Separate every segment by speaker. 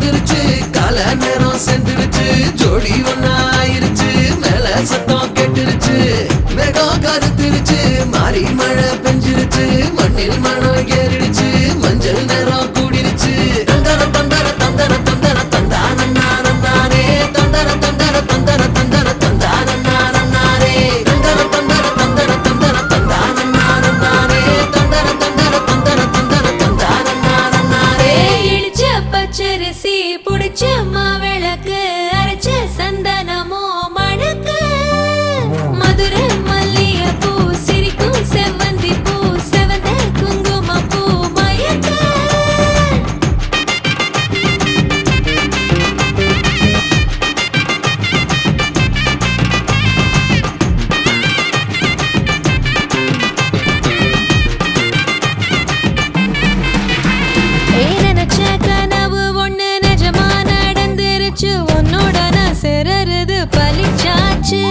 Speaker 1: வந்துருச்சு கால நேரம் செந்துருச்சு ஜோடி ஒன்னாயிருச்சு மேல சத்தம் கெட்டுருச்சு மேகம் கருத்துருச்சு மாறி மழை பெஞ்சிருச்சு மண்ணில் மனம் ஏறிடுச்சு மஞ்சள் நேரம் கூடிருச்சு தந்தர தந்தர தந்தர தந்தர தந்தானே தந்தர தந்தர தந்தர தந்தர தந்தானே தந்தர தந்தர தந்தர தந்தர தந்தானே தந்தர தந்தர தந்தர தந்தர தந்தானே
Speaker 2: இடிச்ச பச்சரிசி புடிச்ச மாவிளக்கு அரைச்ச சந்தனமோ மணக்கு மதுரை மல்லிகைப்பூ சிரிக்கும் செவ்வந்தி பூ செவந்த குங்குமப்பூ மயக்க நினைச்ச கனவு ஒண்ணு நிஜமா நடந்துருச்சு உன்னோட நான் சிறருது பலிச்சாச்சு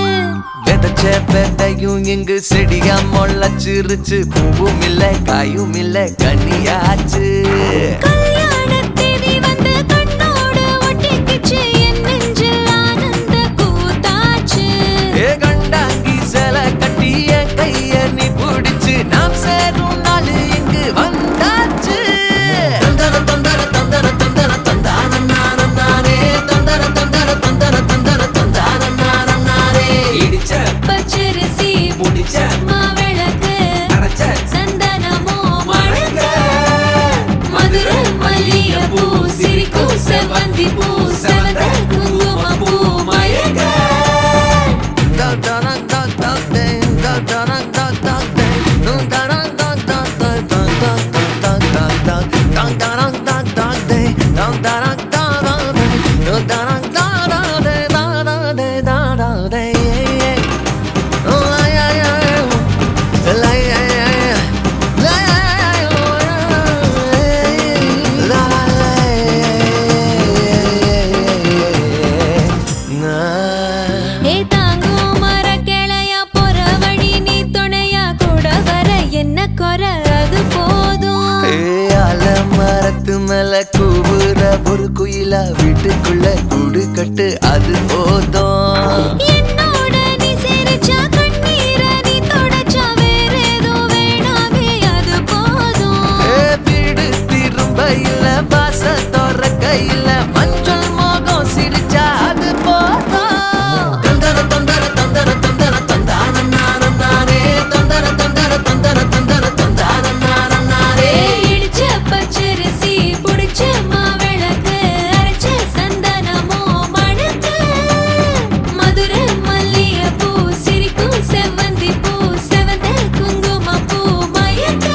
Speaker 1: விதைச்ச விதையும் இங்கு செடியா முளைச்சிருச்சு பூவும் இல்ல காயும் இல்ல கனியாச்சு
Speaker 2: கல்யாண தேதி வந்து கண்ணோடு ஒட்டிக்கிச்சு என் நெஞ்சில் ஆனந்த கூத்தாச்சு
Speaker 1: ஏ கண்டாங்கி சில கட்டி என் கைய நீ பிடிச்சு நாம் சேரும் நாள் இங்கு வந்தாச்சு தந்தர தந்தர தந்தர தந்தர தந்தானே தந்தர தந்தர தந்தர தந்தர தந்தானே இடிச்ச
Speaker 2: பச்சரிசி
Speaker 1: முடிச்ச
Speaker 2: மாவிளக்கு
Speaker 1: அரைச்ச
Speaker 2: சந்தனமோ மணக்க மதுரை மல்லிகைப்பூ சிரிக்கும் செவ்வந்தி பூ செவந்த குங்குமப்பூ மயக்க ஏ தாங்கும் மர கிளையா போற வழி நீ துணையா கூட வர என்ன குறை அது போதும்
Speaker 1: மரத்து மேல கூவுற ஒரு குயிலா வீட்டுக்குள்ள கூடு கட்டு அது போதும்
Speaker 2: என்னோட நீ சிரிச்சா கண்ணீர நீ தொடச்சா வேற ஏதோ வேணாமே அது போதும்
Speaker 1: வீடு திரும்ப இல்ல பாச தோற கையில மஞ்சள் மோகம் சிரிச்சா அது போதும் தந்தர தந்தர தந்தர தந்தர தந்தானே தந்தர தந்தர தந்தர தந்தர தந்தானே
Speaker 2: இடிச்ச பச்சரிசி புடிச்ச மாவிளக்கு அரைச்ச சந்தனமோ மணக்க மதுரை மல்லிகைப்பூ சிரிக்கும் செவ்வந்தி பூ செவந்த குங்குமப்பூ மயக்க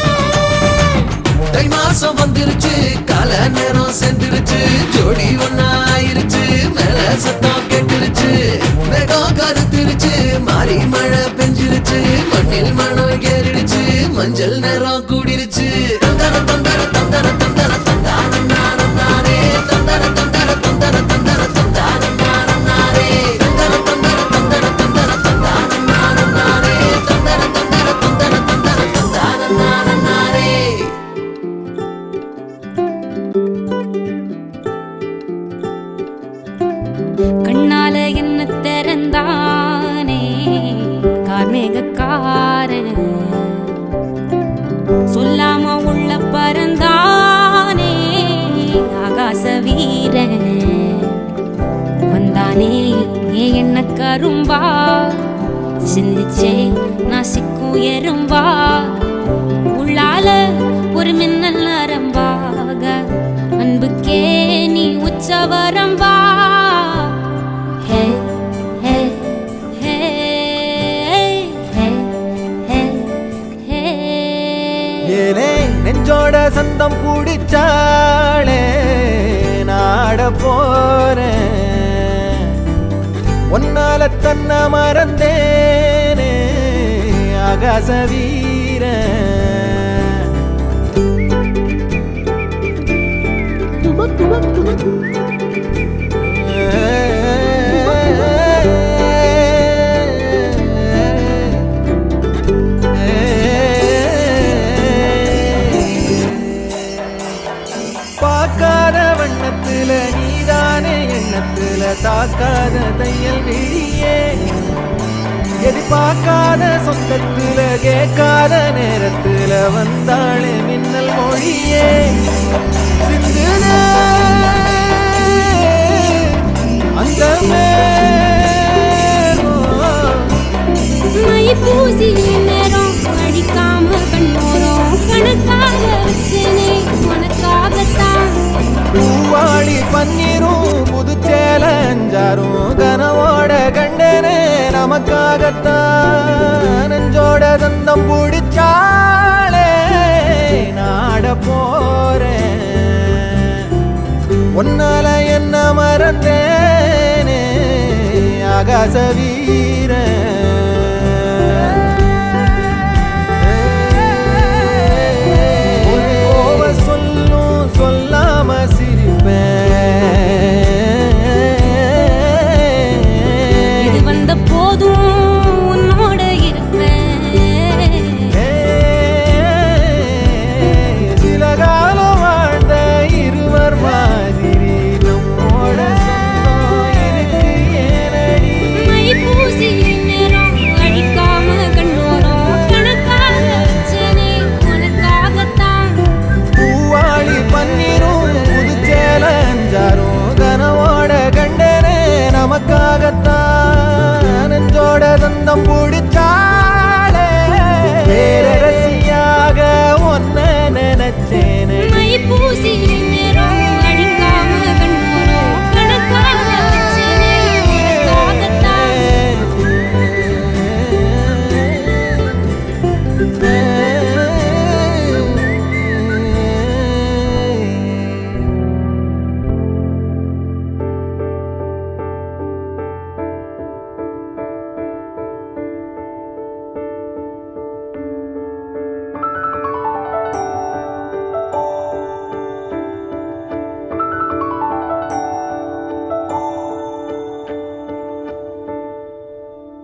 Speaker 1: தை மாசம் வந்துருச்சு கால நேரம் செந்துருச்சு ஜோடி ஒன்னாயிருச்சு மேல சத்தம் கெட்டுருச்சு மேகம் கருத்துருச்சு மாறி மழை பெஞ்சிருச்சு மண்ணில் மனம் ஏறிடுச்சு மஞ்சள் நேரம் கூடிருச்சு தந்தர தந்தர தந்தர தந்தர தந்தானே தந்தர தந்தர தந்தர தந்தர தந்தானே தந்தர தந்தர தந்தர தந்தர தந்தானே தந்தர தந்தர தந்தர தந்தர தந்தானே
Speaker 2: கண்ணால என்ன திறந்தானே கார்மேகக்காரன் சொல்லாம உள்ள பறந்தானே ஆகாச வீரன் வந்தானே என்ன கரும்பா சிந்திச்சே நான் சிக்கும் எறும்பா உள்ளால ஒரு மின்னல் நரம்பாக அன்புக்கே நீ உச்சவரம்பா ஹே ஹே ஹே ஹே ஹே ஹே
Speaker 3: ஏனே நெஞ்சோட சந்தம் பிடிச்சாளே நாட போறேன் ஒன்னால தன்ன மறந்தேனே ஆகாச வீரன் பார்க்காத வண்ணத்துல நீ பார்க்காத சொந்தத்துல கேட்காத நேரத்துல வந்தாளே மின்னல் மொழியே சிந்துதே அந்த
Speaker 2: மை பூசி நேரம் அடிக்காம கண்ணோரம் கணக்காக வச்சனே உனக்காகத்தான்
Speaker 3: பூவாளி பன்னீரும் புதுச்சேல அஞ்சாரும் கனவோட கண்டனே நமக்காகத்தான் நெஞ்சோட சந்தம் பிடிச்சாளே நாட போறேன் ஒன்னால என்ன மறந்தேனே ஆகாச வீரன் சொல்லும் சொல்லாம சிரிப்பேன்
Speaker 2: இது வந்த போதும் உன்னோட இருப்பேன்
Speaker 3: சில காலம் வாழ்ந்த இருவர் மாதிரி நம்மோட சொந்தம் இருக்கு ஏனடி
Speaker 2: மை பூசி நேரம் அடிக்காம கண்ணோரம் கணக்காக வச்சனே உனக்காகத்தான்
Speaker 3: பூவாளி பன்னீரும் புதுச்சேல அஞ்சாரும் கனவோட கண்டனே நமக்காகத்தான் நெஞ்சோட தந்தம் பிடிச்சாளே பேரரசியாக ஒன்ன நினைச்சேனே
Speaker 2: மை பூசி நேரம் அடிக்காம கண்ணோரம் கணக்காக வச்சனே உனக்காகத்தான்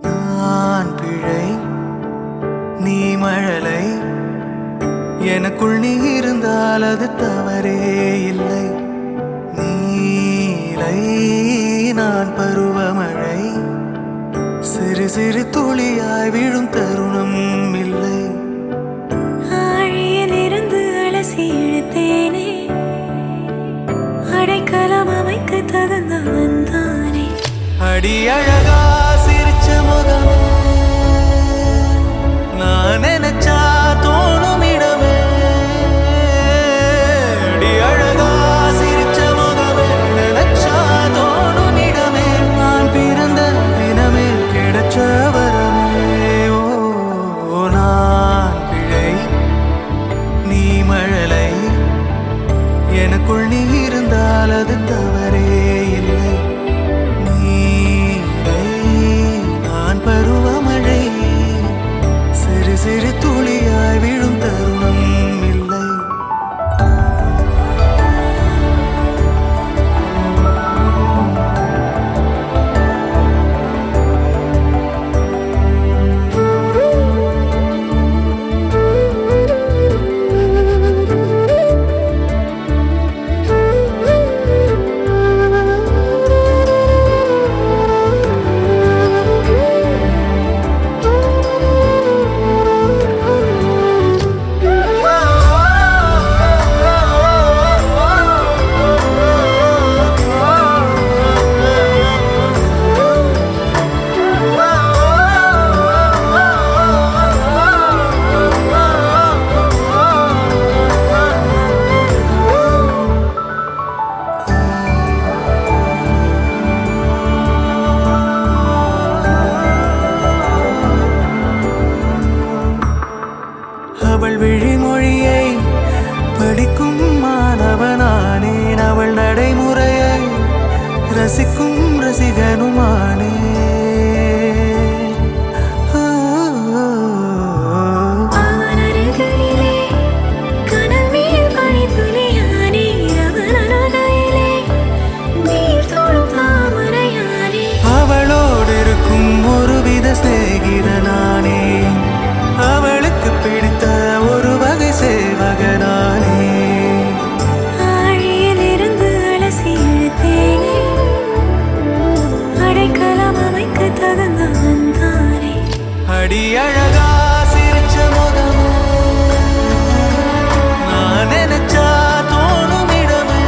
Speaker 3: நான் பிழை நீ மழலை எனக்குள் நீ இருந்தால் அது தவறே இல்லை நீலை நான் பருவமழை சிறு சிறு துளியாய் விழும் தருணம் இல்லை
Speaker 2: ஆழியிலிருந்து அலசி இழுத்தேனே அடைக்கலம் அமைக்க தகுந்தவன் தானே
Speaker 3: அடி அழகா சிரிச்ச முகமே நான் நினைச்சா தோணும் இடமே அடி அழகா சிரிச்ச முகமே நினைச்சா தோணும் இடமே நான் பிறந்த தினமே கிடைச்ச வரமே ஓ நான் பிழை நீ மழலை எனக்குள் நீ இருந்தால் அது தவறே இல்லை நீரை நான் பருவமழை சிறு சிறு துளியாய் விழும் தருணம் இல்லை அவள் விழிமொழியை படிக்கும் மாணவனானேன் அவள் நடைமுறையை ரசிக்கும் ரசிகனுமானே
Speaker 2: அவன் அருகிலே கனல் மேல் பனித்துளியானே அவன் அருகிலே நீர் தொடும் தாமரையானே
Speaker 3: அவளோடு இருக்கும் ஒருவித சிநேகிதனானே அவளுக்கு பிடித்த ஒரு வகை சேவகனானே
Speaker 2: ஆழியிலிருந்து அலசி இழுத்தேனே அடைக்கலம் அமைக்க தகுந்தவன் தானே
Speaker 3: அடி அழகா சிரிச்ச முகமே நான் நினைச்சா தோணும் இடமே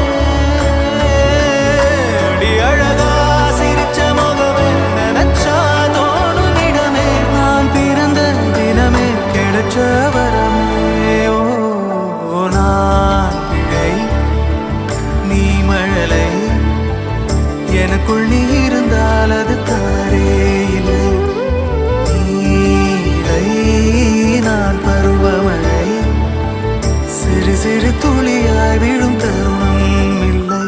Speaker 3: அடி அழகா சிரிச்ச முகமே நினைச்சா தோணும் இடமே நான் பிறந்த தினமே கிடைச்ச வரமே ஓ நான் பிழை நீ மழலை எனக்குள் நீ இருந்தால் அது தாரே இல்லை நீலை நான் பருவமழை சிறு சிறு துளியாய் விழும் தருணம் இல்லை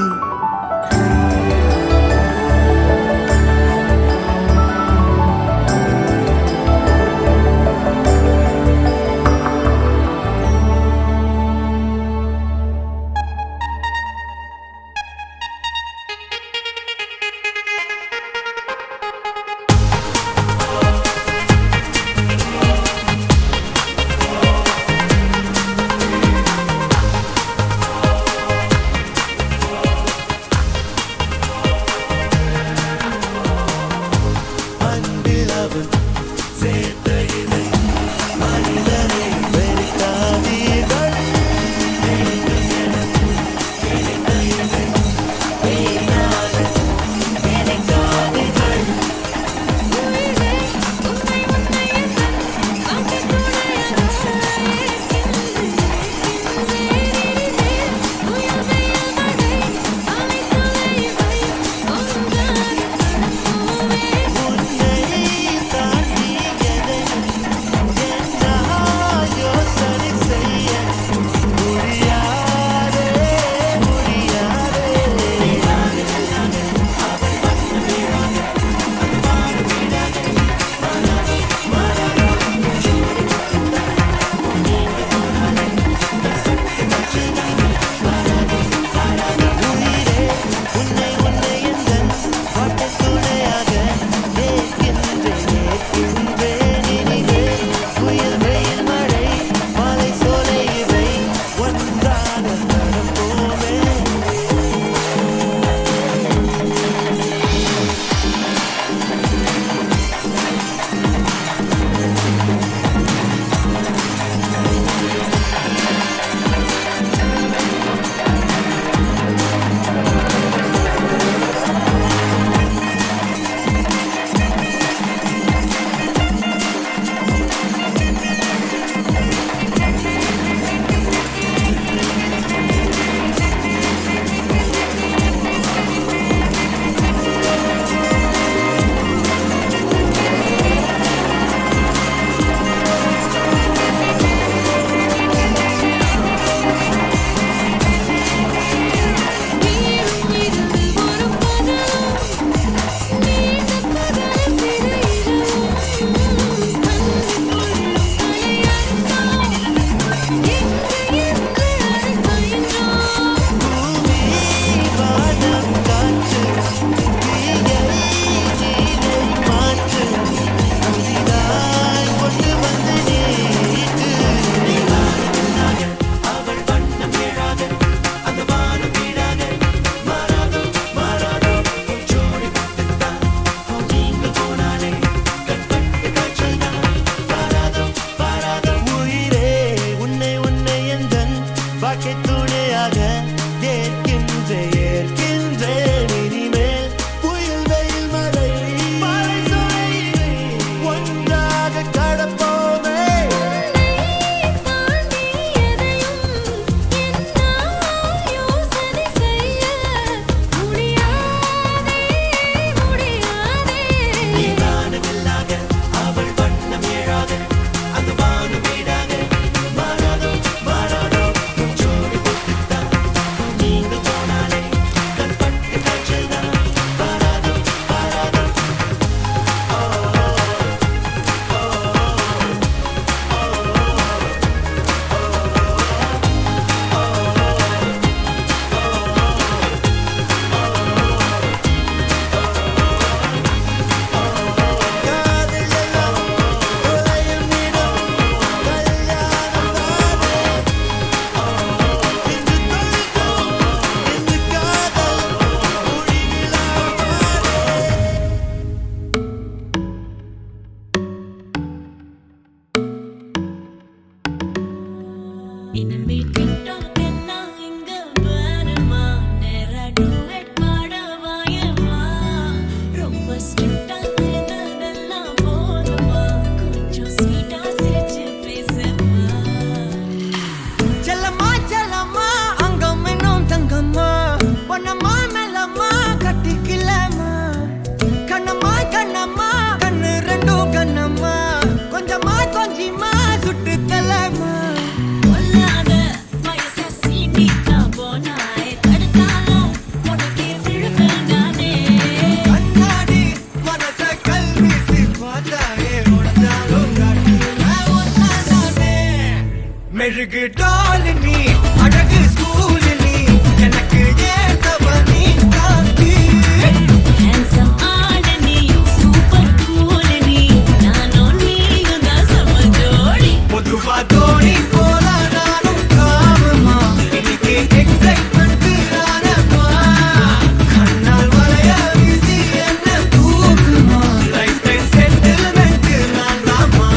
Speaker 3: மெழுகு டால் நீ அழகு ஸ்கூல் நீ எனக்கு ஏத்தவ நீ காந்தி
Speaker 2: Handsome ஆட நீ சூப்பர் கூல் நீ நானும் நீயும் தான் சம ஜோடி
Speaker 3: பொதுவா தோணி போல நானும் காமமா இன்னைக்கு எக்ஸைட்மெண்ட் ஆனமா கண்ணால் வளைய வீசி என்ன தூக்குமா லைஃப் டைம் செட்டில்மெண்ட் நான் தாமா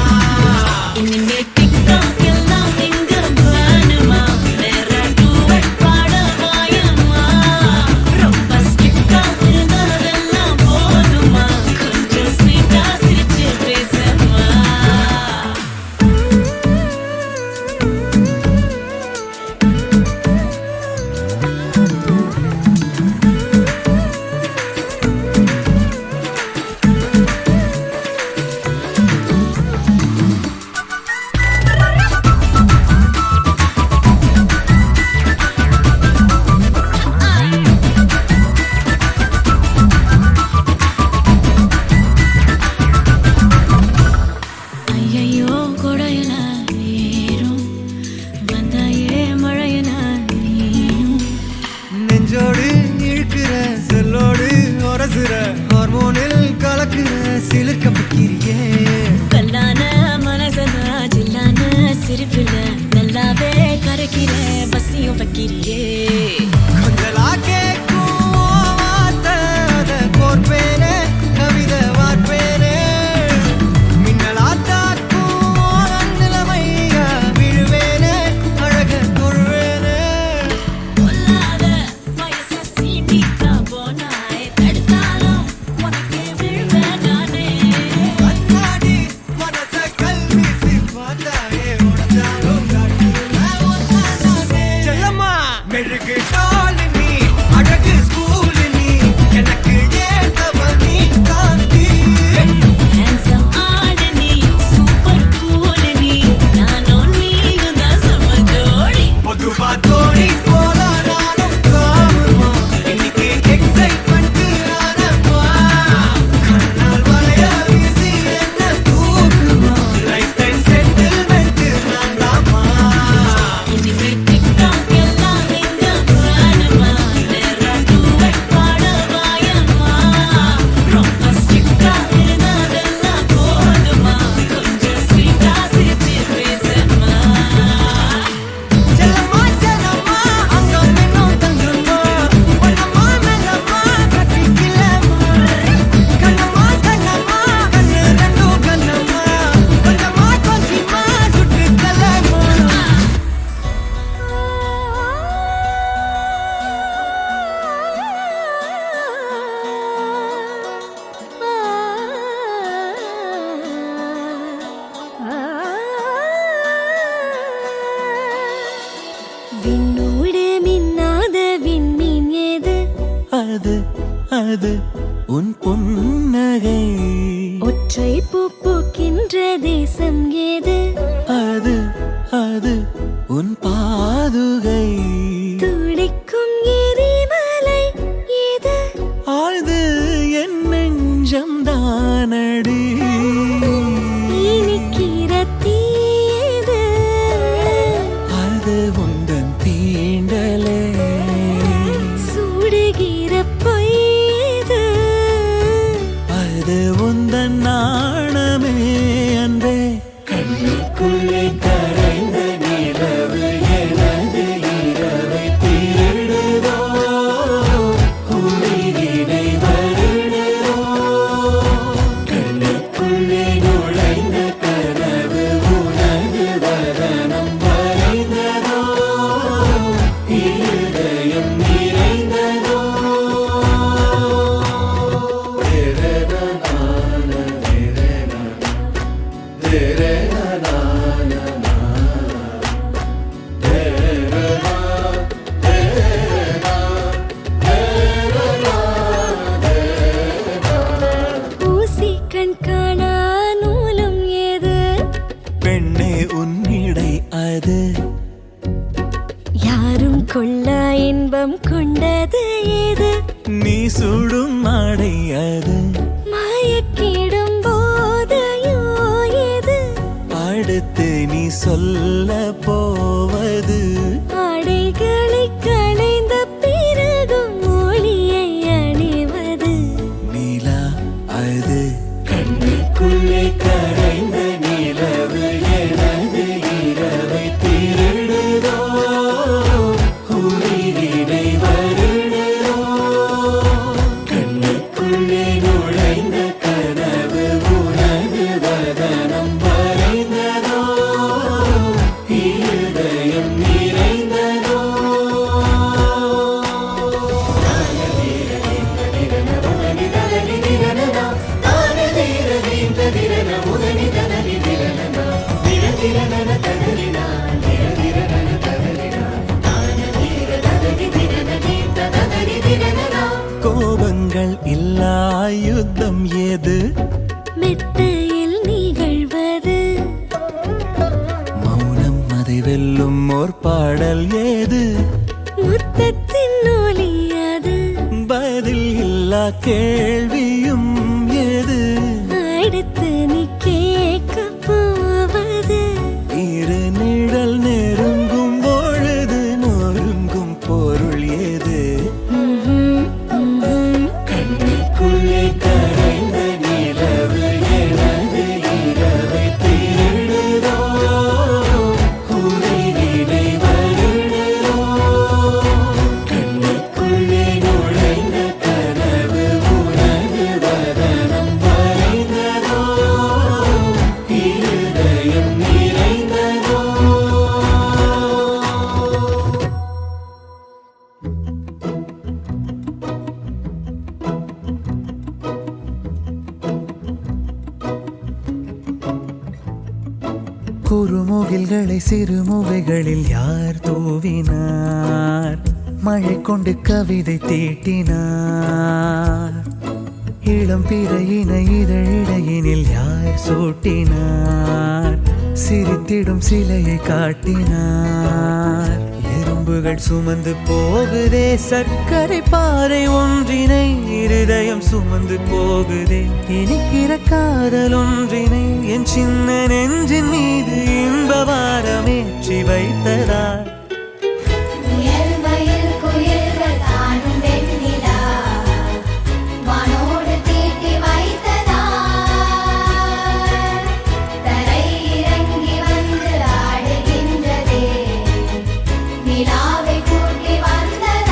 Speaker 2: இனிமே டிக்டாக் எல்லாம் எங்க வேணுமா வேற டூவட் பாட வாயம்மா ரொம்ப ஸ்ட்ரிக்டா இருந்ததெல்லாம் போதுமா கொஞ்சம் ஸ்வீட்டா சிரிச்சு பேசம்மா ஐயையோ கொடையன ஏறும் வந்தாயே மழையன நீயும்
Speaker 3: நெஞ்சோடு இழுக்கிற செல்லோடு உரசுற ஹார்மோனில் கலக்குற சிலிர்க்க பக்கிரியே
Speaker 2: கல்லான மனசனா ஜில்லான சிரிப்புல நல்லாவே கரைக்கிற பசியும் வைக்கிறியே
Speaker 3: கொஞ்சலா கேட்கும் வார்த்தை அத கோர்ப்பேனே கவிதை வார்ப்பேனே மின்னலா தாக்கும் நிலைமையா விழுவேனே அழக தொழுவேனே
Speaker 2: பொல்லாத வயச சீண்டிக்கா போனாய் தடுத்தாலும் உனக்கே விழுவேன் நானே
Speaker 3: அத்தாடி மனச கல்வீசி பார்த்தாயே உடஞ்சாலும் செல்லம்மா மெழுகு டால் நீ அழகு ஸ்கூல் நீ எனக்கு ஏத்தவ நீ காந்தி
Speaker 2: Handsome ஆட நீ சூப்பர் கூல் நீ நானும் நீயும் தான் சம ஜோடி
Speaker 3: பொதுவா தோணி போல நானும் காமமா இன்னைக்கு எக்ஸைட்மெண்ட் ஆனமா கண்ணால் வளைய வீசி என்ன தூக்குமா லைஃப் டைம் செட்டில்மெண்ட் நான் தாமா
Speaker 2: இனிமே டிக்டாக் எல்லாம் எங்க வேணுமா வேற டூவட் பாட வாயம்மா ரொம்ப ஸ்ட்ரிக்டா இருந்ததெல்லாம் போதுமா கொஞ்சம் ஸ்வீட்டா சிரிச்சு பேசம்மா
Speaker 3: செல்லம்மா செல்லம்மா அங்கம் இன்னும் தங்கம்மா பொன்னம்மா மெல்லம்மா கட்டிக்கலம்மா கண்ணம்மா கண்ணம்மா கண்ணு ரெண்டும் கண்ணம்மா கொஞ்சமா கொஞ்சமா சுட்டு தலம்மா
Speaker 2: விண்ணோடு மின்னாத விண்மீன் ஏது
Speaker 3: அது அது உன் புன்னகை
Speaker 2: ஒற்றை பூ பூக்கின்ற தேசம் ஏது
Speaker 3: அது அது உன் பாதுகை
Speaker 2: துடிக்கும் எரிமலை ஏது
Speaker 3: ஆழ்து என் நெஞ்சம் தானடி
Speaker 2: இனிக்கிற தீயது
Speaker 3: அது உந்தன் தீண்டலே
Speaker 2: சூடுகிற பொய்யது
Speaker 3: அது உந்தன் நாணமே அன்றே கண்ணுக்குள்ளே கரைந்த நிலவு எனது இரவை திருடுதோ உயிரினை வருடுதோ கண்ணுக்குள்ளே நுழைந்த கனவு உனது வதனம் வரைந்ததோ இருதயம் நிறைந்ததோ
Speaker 2: ஊசி கண் காணா நூலும் ஏது
Speaker 3: பெண்ணே உன்னிடை அது
Speaker 2: யாரும் கொள்ளா இன்பம் கொண்டது ஏது
Speaker 3: நீ சுடும் மாடை அது
Speaker 2: மயக்கிடும் போதையோ ஏது
Speaker 3: அடுத்து நீ
Speaker 1: சொல்ல போவது
Speaker 2: ஆடைகளை களைந்த பிறகும் மொழியை அணிவது
Speaker 1: நிலா அது கண்ணுக்குள்ளே கரைந்த நிலவு எனது இரவை திருடுதோ உயிரினை வருடுதோ கண்ணுக்குள்ளே நுழைந்த கனவு உனது வதனம் வரைந்ததோ இருதயம் நிறைந்ததோ கோபங்கள் இல்லா யுத்தம் ஏது
Speaker 2: மெத்தையில் நிகழ்வது
Speaker 1: மௌனம் அதை வெல்லும் ஓர் பாடல் ஏது
Speaker 2: முத்தத்தின் ஒலி அது
Speaker 1: பதில் இல்லா கேள்வியும் ஏது
Speaker 2: அடுத்து நீ கேட்க போவது
Speaker 1: இரு நிழல் நெருங்கும் பொழுது நொறுங்கும் பொருள் ஏது கண்ணுக்குள்ளே கரைந்த நிலவு எனது இரவை திருடுதோ உயிரினை வருடுதோ கண்ணுக்குள்ளே நுழைந்த கனவு உனது வதனம் வரைந்ததோ இருதயம் நிறைந்ததோ குறுமுகில்களை சிறுமுகைகளில் யார் தூவினார் மழை கொண்டு கவிதை தீட்டினார் இளம் பிறையின இதழிடையினில் யார் சூட்டினார் சிரித்திடும் சிலையை காட்டினார் எறும்புகள் சுமந்து போகுதே சர்க்கரை பாறை ஒன்றினை இருதயம் சுமந்து போகுதே இனிக்கிற காதல் ஒன்றினை என் சின்ன நெஞ்சின் மீது இன்ப வாரமேற்றி வைத்ததார்
Speaker 4: உயர்வையில் குயில்கள் தானும் வெண்ணிலா வானோடு தீட்டி வைத்ததார் தரை இறங்கி வந்து ஆடுகின்றதே நிலாவை கூட்டி வந்ததார்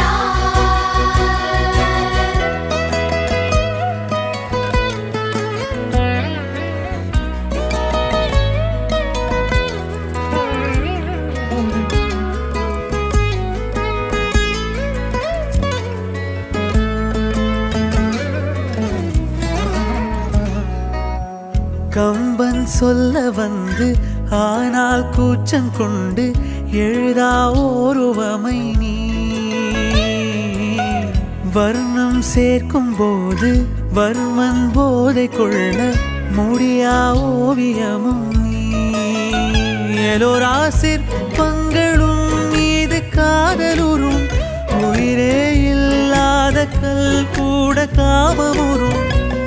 Speaker 1: கம்பன் சொல்ல வந்து ஆனால் கூச்சம் கொண்டு எழுதா ஓருவமை நீ வர்ணம் சேர்க்கும் போது வர்மன் போதை கொள்ள முடியா ஓவியமும் நீ எலோரா சிற்பங்களும் மீது காதலுறும் உயிரே இல்லாத கல் கூட காமமுறும்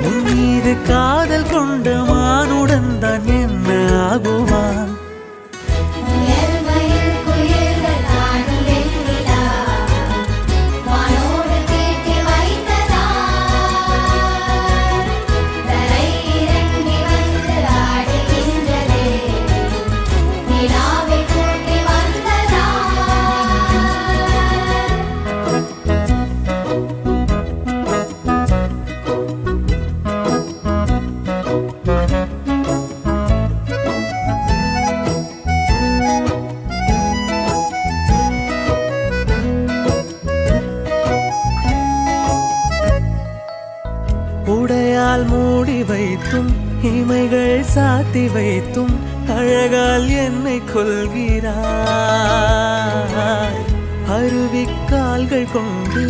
Speaker 1: உன் மீது காதல் கொண்ட மானுடன் தான் என்ன ஆகுவான்
Speaker 4: உயர்வையில் குயில்கள் தானும் வெண்ணிலா வானோடு தீட்டி வைத்ததார் தரை இறங்கி வந்து ஆடுகின்றதே நிலாவை கூட்டி வந்ததார்
Speaker 1: உடையால் மூடி வைத்தும் இமைகள் சாத்தி வைத்தும் அழகால் என்னை கொள்கிறாய் அருவிக்கால்கள் கொண்டு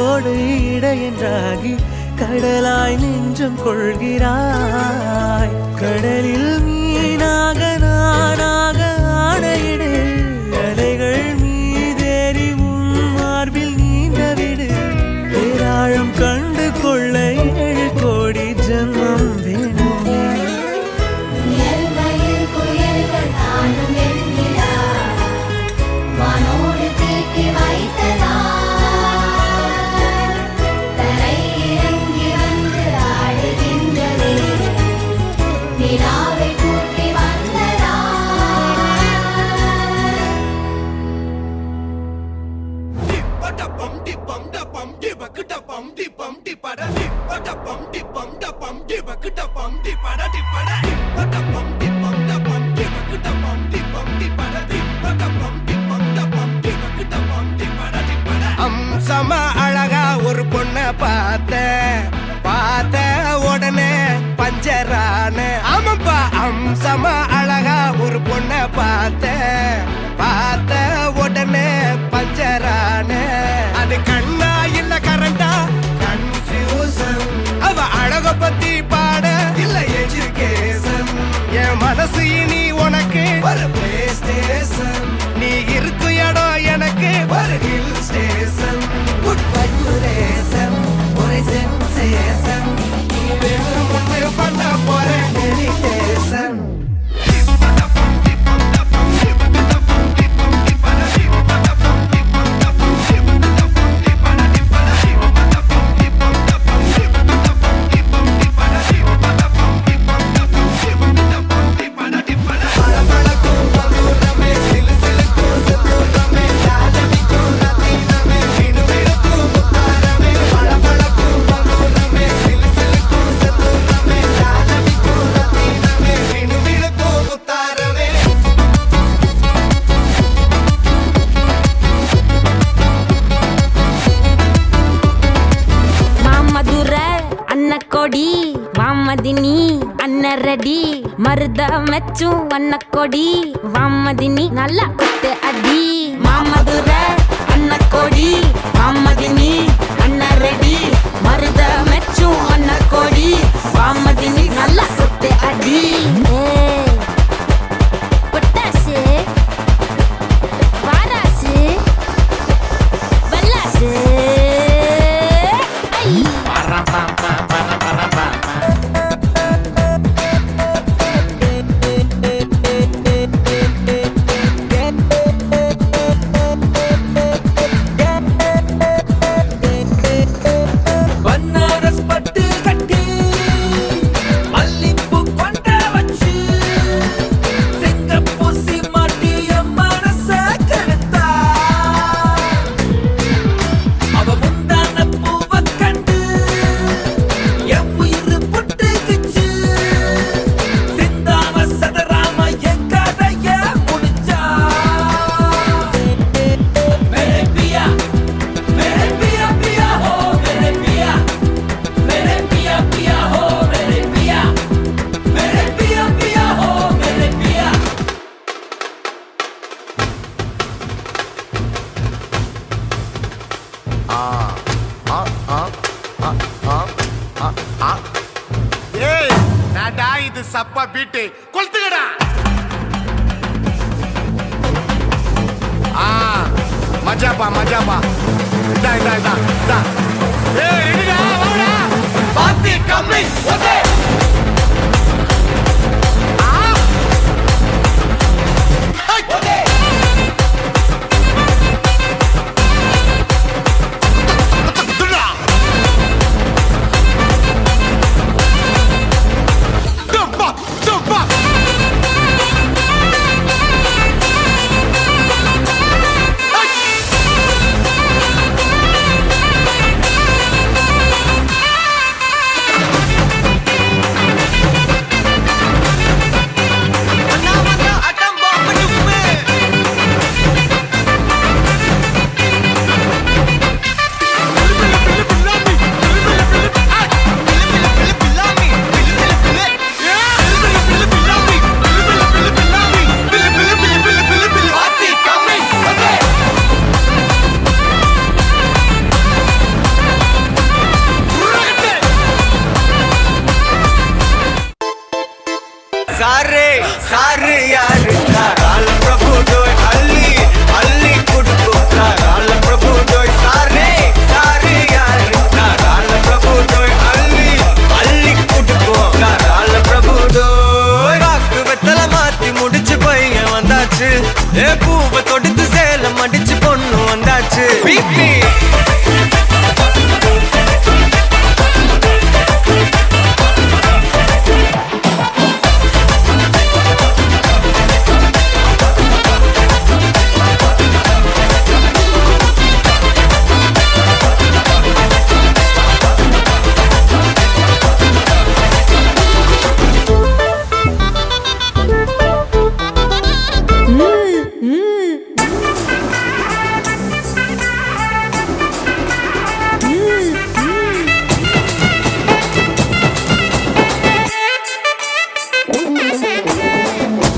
Speaker 1: ஓடு இடையென்றாகி கடலாய் நெஞ்சம் கொள்கிறாய் கடலில் மீனாக நானாக ஆடையிடு அலைகள் மீதேறி உன் மார்பில் நீந்தவிடு பேராழம் கண்டு கொள்ள 7 கோடி ஜன்மம் வேண்டுமே
Speaker 4: உயர்வையில் குயில்கள் தானும்
Speaker 3: அம்சமா அழகா ஒரு பொண்ண பார்த்த உடனே பஞ்சரான ஆமாப்பா அம்சமா அழகா ஒரு பொண்ண பார்த்த உடனே பஞ்சரான அது கண்ணா இல்ல கரண்டா கன்ஃபியூசன் அவ அழக பத்தி பாட இல்ல எஜுகேஷன் என் மனசு இனி உனக்கு ஒரு பிளே ஸ்டேஷன் நீ இருக்கு இடம் எனக்கு ஒரு ஹில் ஸ்டேஷன் குட் வைப்ரேஷன் ஒரு சென்சேஷன் நீ வேணும் முன்னே பண்ண போற டெடிகேஷன்
Speaker 2: கொடி வாமதினி அன்னரடி மருத மெச்சும் வண்ண கொடி வாமதினி நல்லா குத்து அடி மாமதுர அன்ன கொடி வாமதினி அன்னரடி மருத மெச்சும் வண்ண கொடி வாமதினி நல்லா குத்து அடி பொட்டாசு வாராசு வல்லாசு
Speaker 1: பன்னாரஸ் பட்டு கட்டி மல்லிப்பூ கொண்ட வச்சு சிங்கப்பூசி மாட்டிய மனச கெடுத்தா அவ முந்தான பூவ கண்டு என் உயிர் புட்டுக்குச்சு சிந்தாம சதராம என் கதைய முடிச்சா மேரே பியா பியா ஹோ மேரே பியா பியா ஹோ மேரே பியா பியா ஹோ மேரே பியா
Speaker 3: ஏய் நாடா இது சப்பா பீட்டு கொளுத்துக்கடா மஜாப்பா இதா ஏய் ரெடிடா வாடா பாத்தி கம்மி ஓகே सारे यार काल प्रभु डोय अल्ली कुडको काल प्रभु डोय सारे यार काल प्रभु डोय अल्ली कुडको काल प्रभु डोय काक वेतल माती मुडिச்சு பையன் வந்தாச்சு ஏ பூவ தொடுத்து சேலம் அடிச்சு பொண்ணு வந்தாச்சு பிபி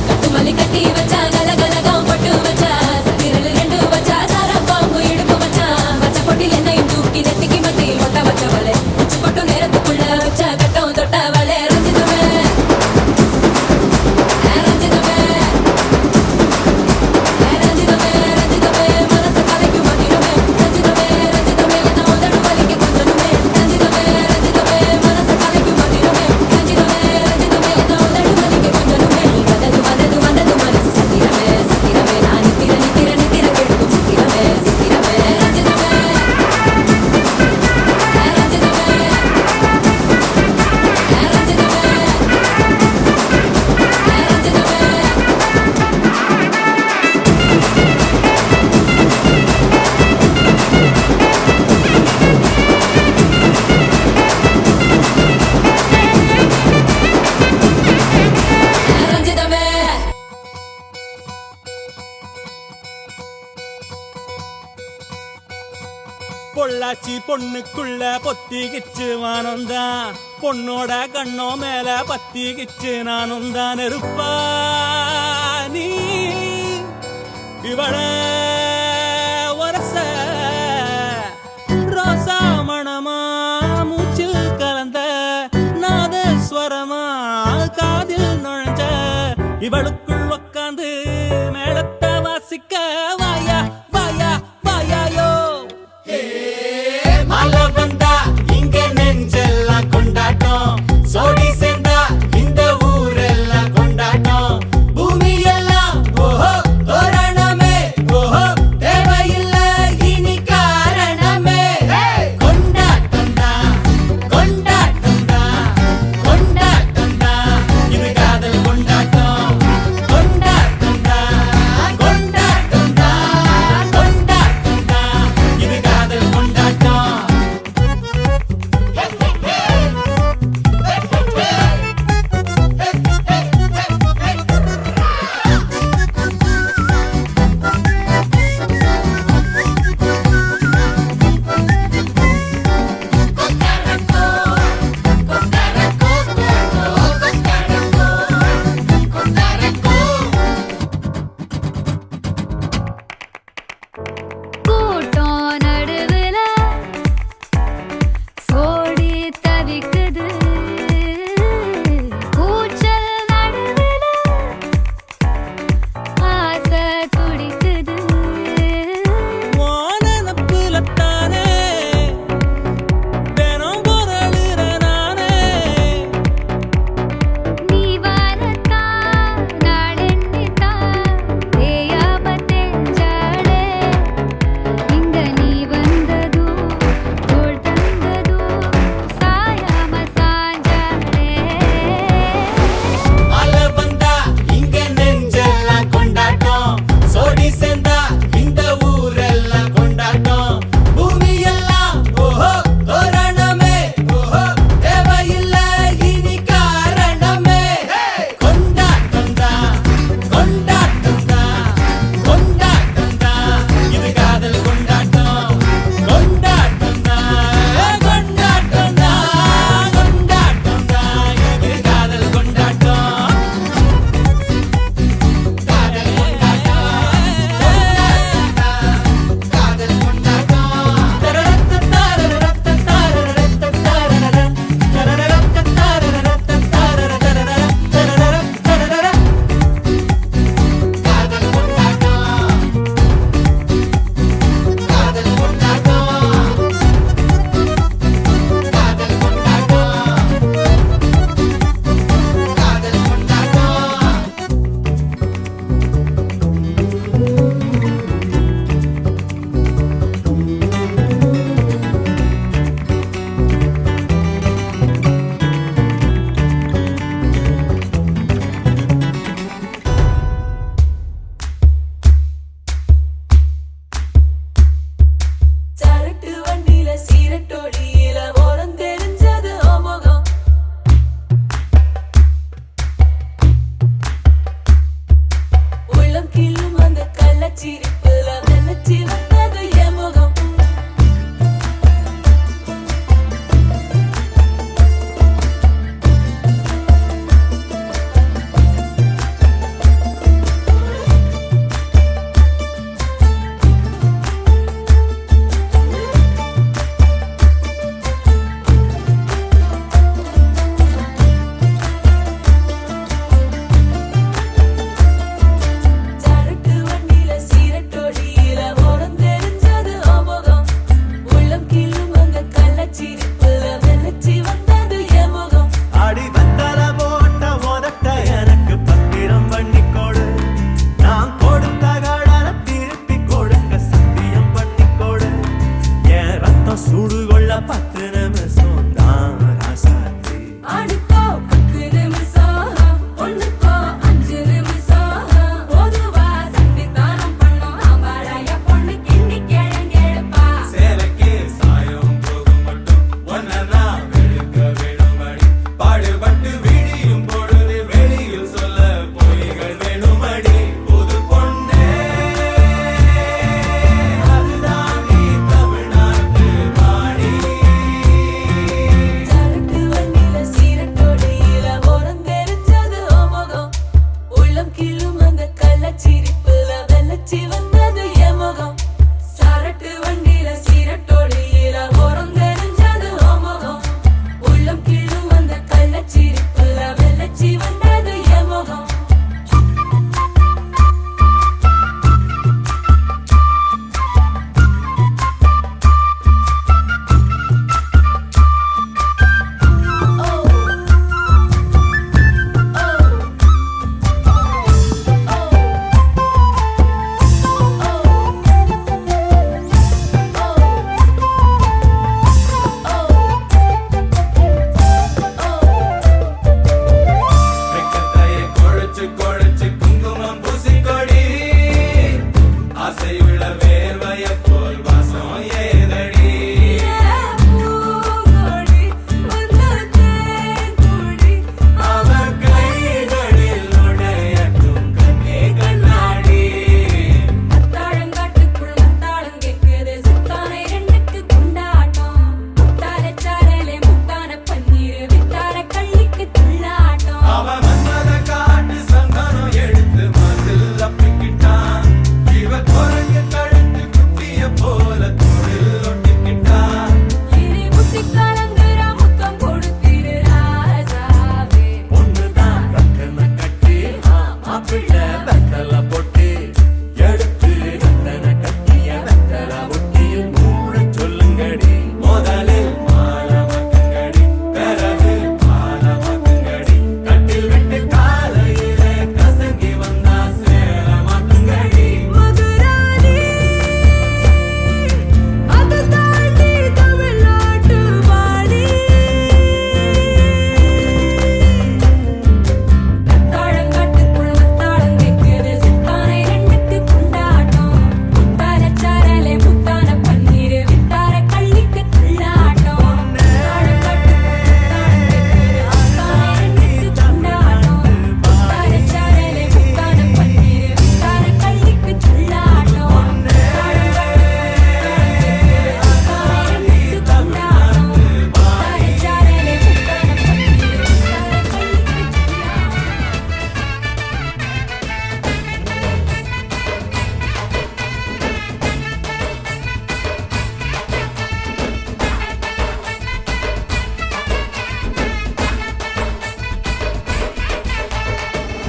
Speaker 2: கட்டுமல்லி கட்டி வச்சா கலகலகம் பட்டு வச்சா சத்திரல் ரெண்டு வச்சா சாரம் பாம்பு இடுப்பு வச்சா வச்ச பொட்டில் என்னையும் தூக்கி நெத்திக்கு மத்தி ஒட்ட வச்சவளே உச்சி பொட்டு நேரத்துக்குள்ள வச்ச கட்டம் தொட்டவளே ரஞ்சிதமே ரஞ்சிதமே ரஞ்சிதமே ரஞ்சிதமே மனசு கலைக்கு மத்திடுமே ரஞ்சிதமே ரஞ்சிதமே என்ன உதடு வலிக்கு கொஞ்சனுமே ரஞ்சிதமே ரஞ்சிதமே மனசு கலைக்கு மத்திடுமே ரஞ்சிதமே ரஞ்சிதமே என்ன உதடு வலிக்கு கொஞ்சனுமே நீ வந்தது வந்தது வந்தது மனசு சத்திரமே சத்திரமே நான் நித்திர நித்திர நித்திர கெடுக்கும் சத்திரமே சத்திரமே ரஞ்சிதமே ரஞ்சிதமே ரஞ்சிதமே
Speaker 5: பொள்ளாச்சி பொண்ணுக்குள்ள பொத்திக்கிச்சு வானந்தான் பொண்ணோட கண்ணோ மேல பத்திக்கிச்சு நானும் தான் இருப்பா நீ இவள வரச ரோசா மணமா மூச்சில் கலந்த நாதஸ்வரமா காதில் நுழைஞ்ச இவளுக்குள் உக்காந்து மேளத்தை வாசிக்க வாயா வாயா வாயாயோ மழை வந்தா இங்க நெஞ்செல்லாம் கொண்டாட்டம் சோடி சேர்ந்தா இந்த ஊரெல்லாம் கொண்டாட்டம் பூமி எல்லாம் ஓஹோ தோரணமே ஓஹோ தேவையில்ல இனி காரணமே கொண்டாட்டம் தான் கொண்டாட்டம் தான் கொண்டாட்டம் தான் இது காதல் கொண்டாட்டம் கொண்டாட்டம் தான் கொண்டாட்டம் தான்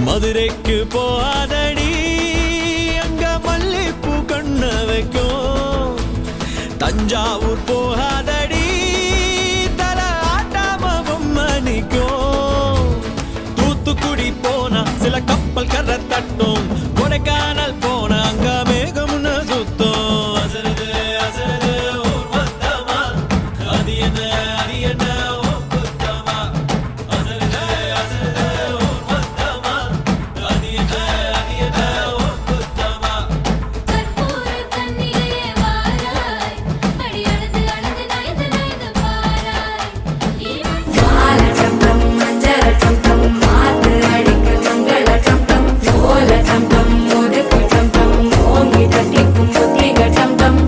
Speaker 6: மதுரைக்கு போகாதடி அங்க மல்லிப்பூ கண்ண வைக்கும். தஞ்சாவூர் போகாதடி தல ஆட்டாம பொம்மணிக்கும். தூத்துக்குடி போனா சில கப்பல் கரை தட்டும். கொடைக்கானல் போனா அங்க மேகம்னு சுத்தும். அசருது அசருது ஊர் மொத்தமா அது என்ன ஓ குத்தமா. அசருது அசருது ஊர் மொத்தமா அது என்ன ஓ குத்தமா.
Speaker 2: கற்பூர கண்ணிலே வாராய் அடி அழுது அழுது நயந்து நயந்து பாராய் மால சம்பம் மஞ்சள் சம்பம் மாத்து அடிக்க மங்கள சம்பம் சோல சம்பம் முதுகு சம்பம் ஓங்கி தட்டிக்கும் புத்திக சம்பம்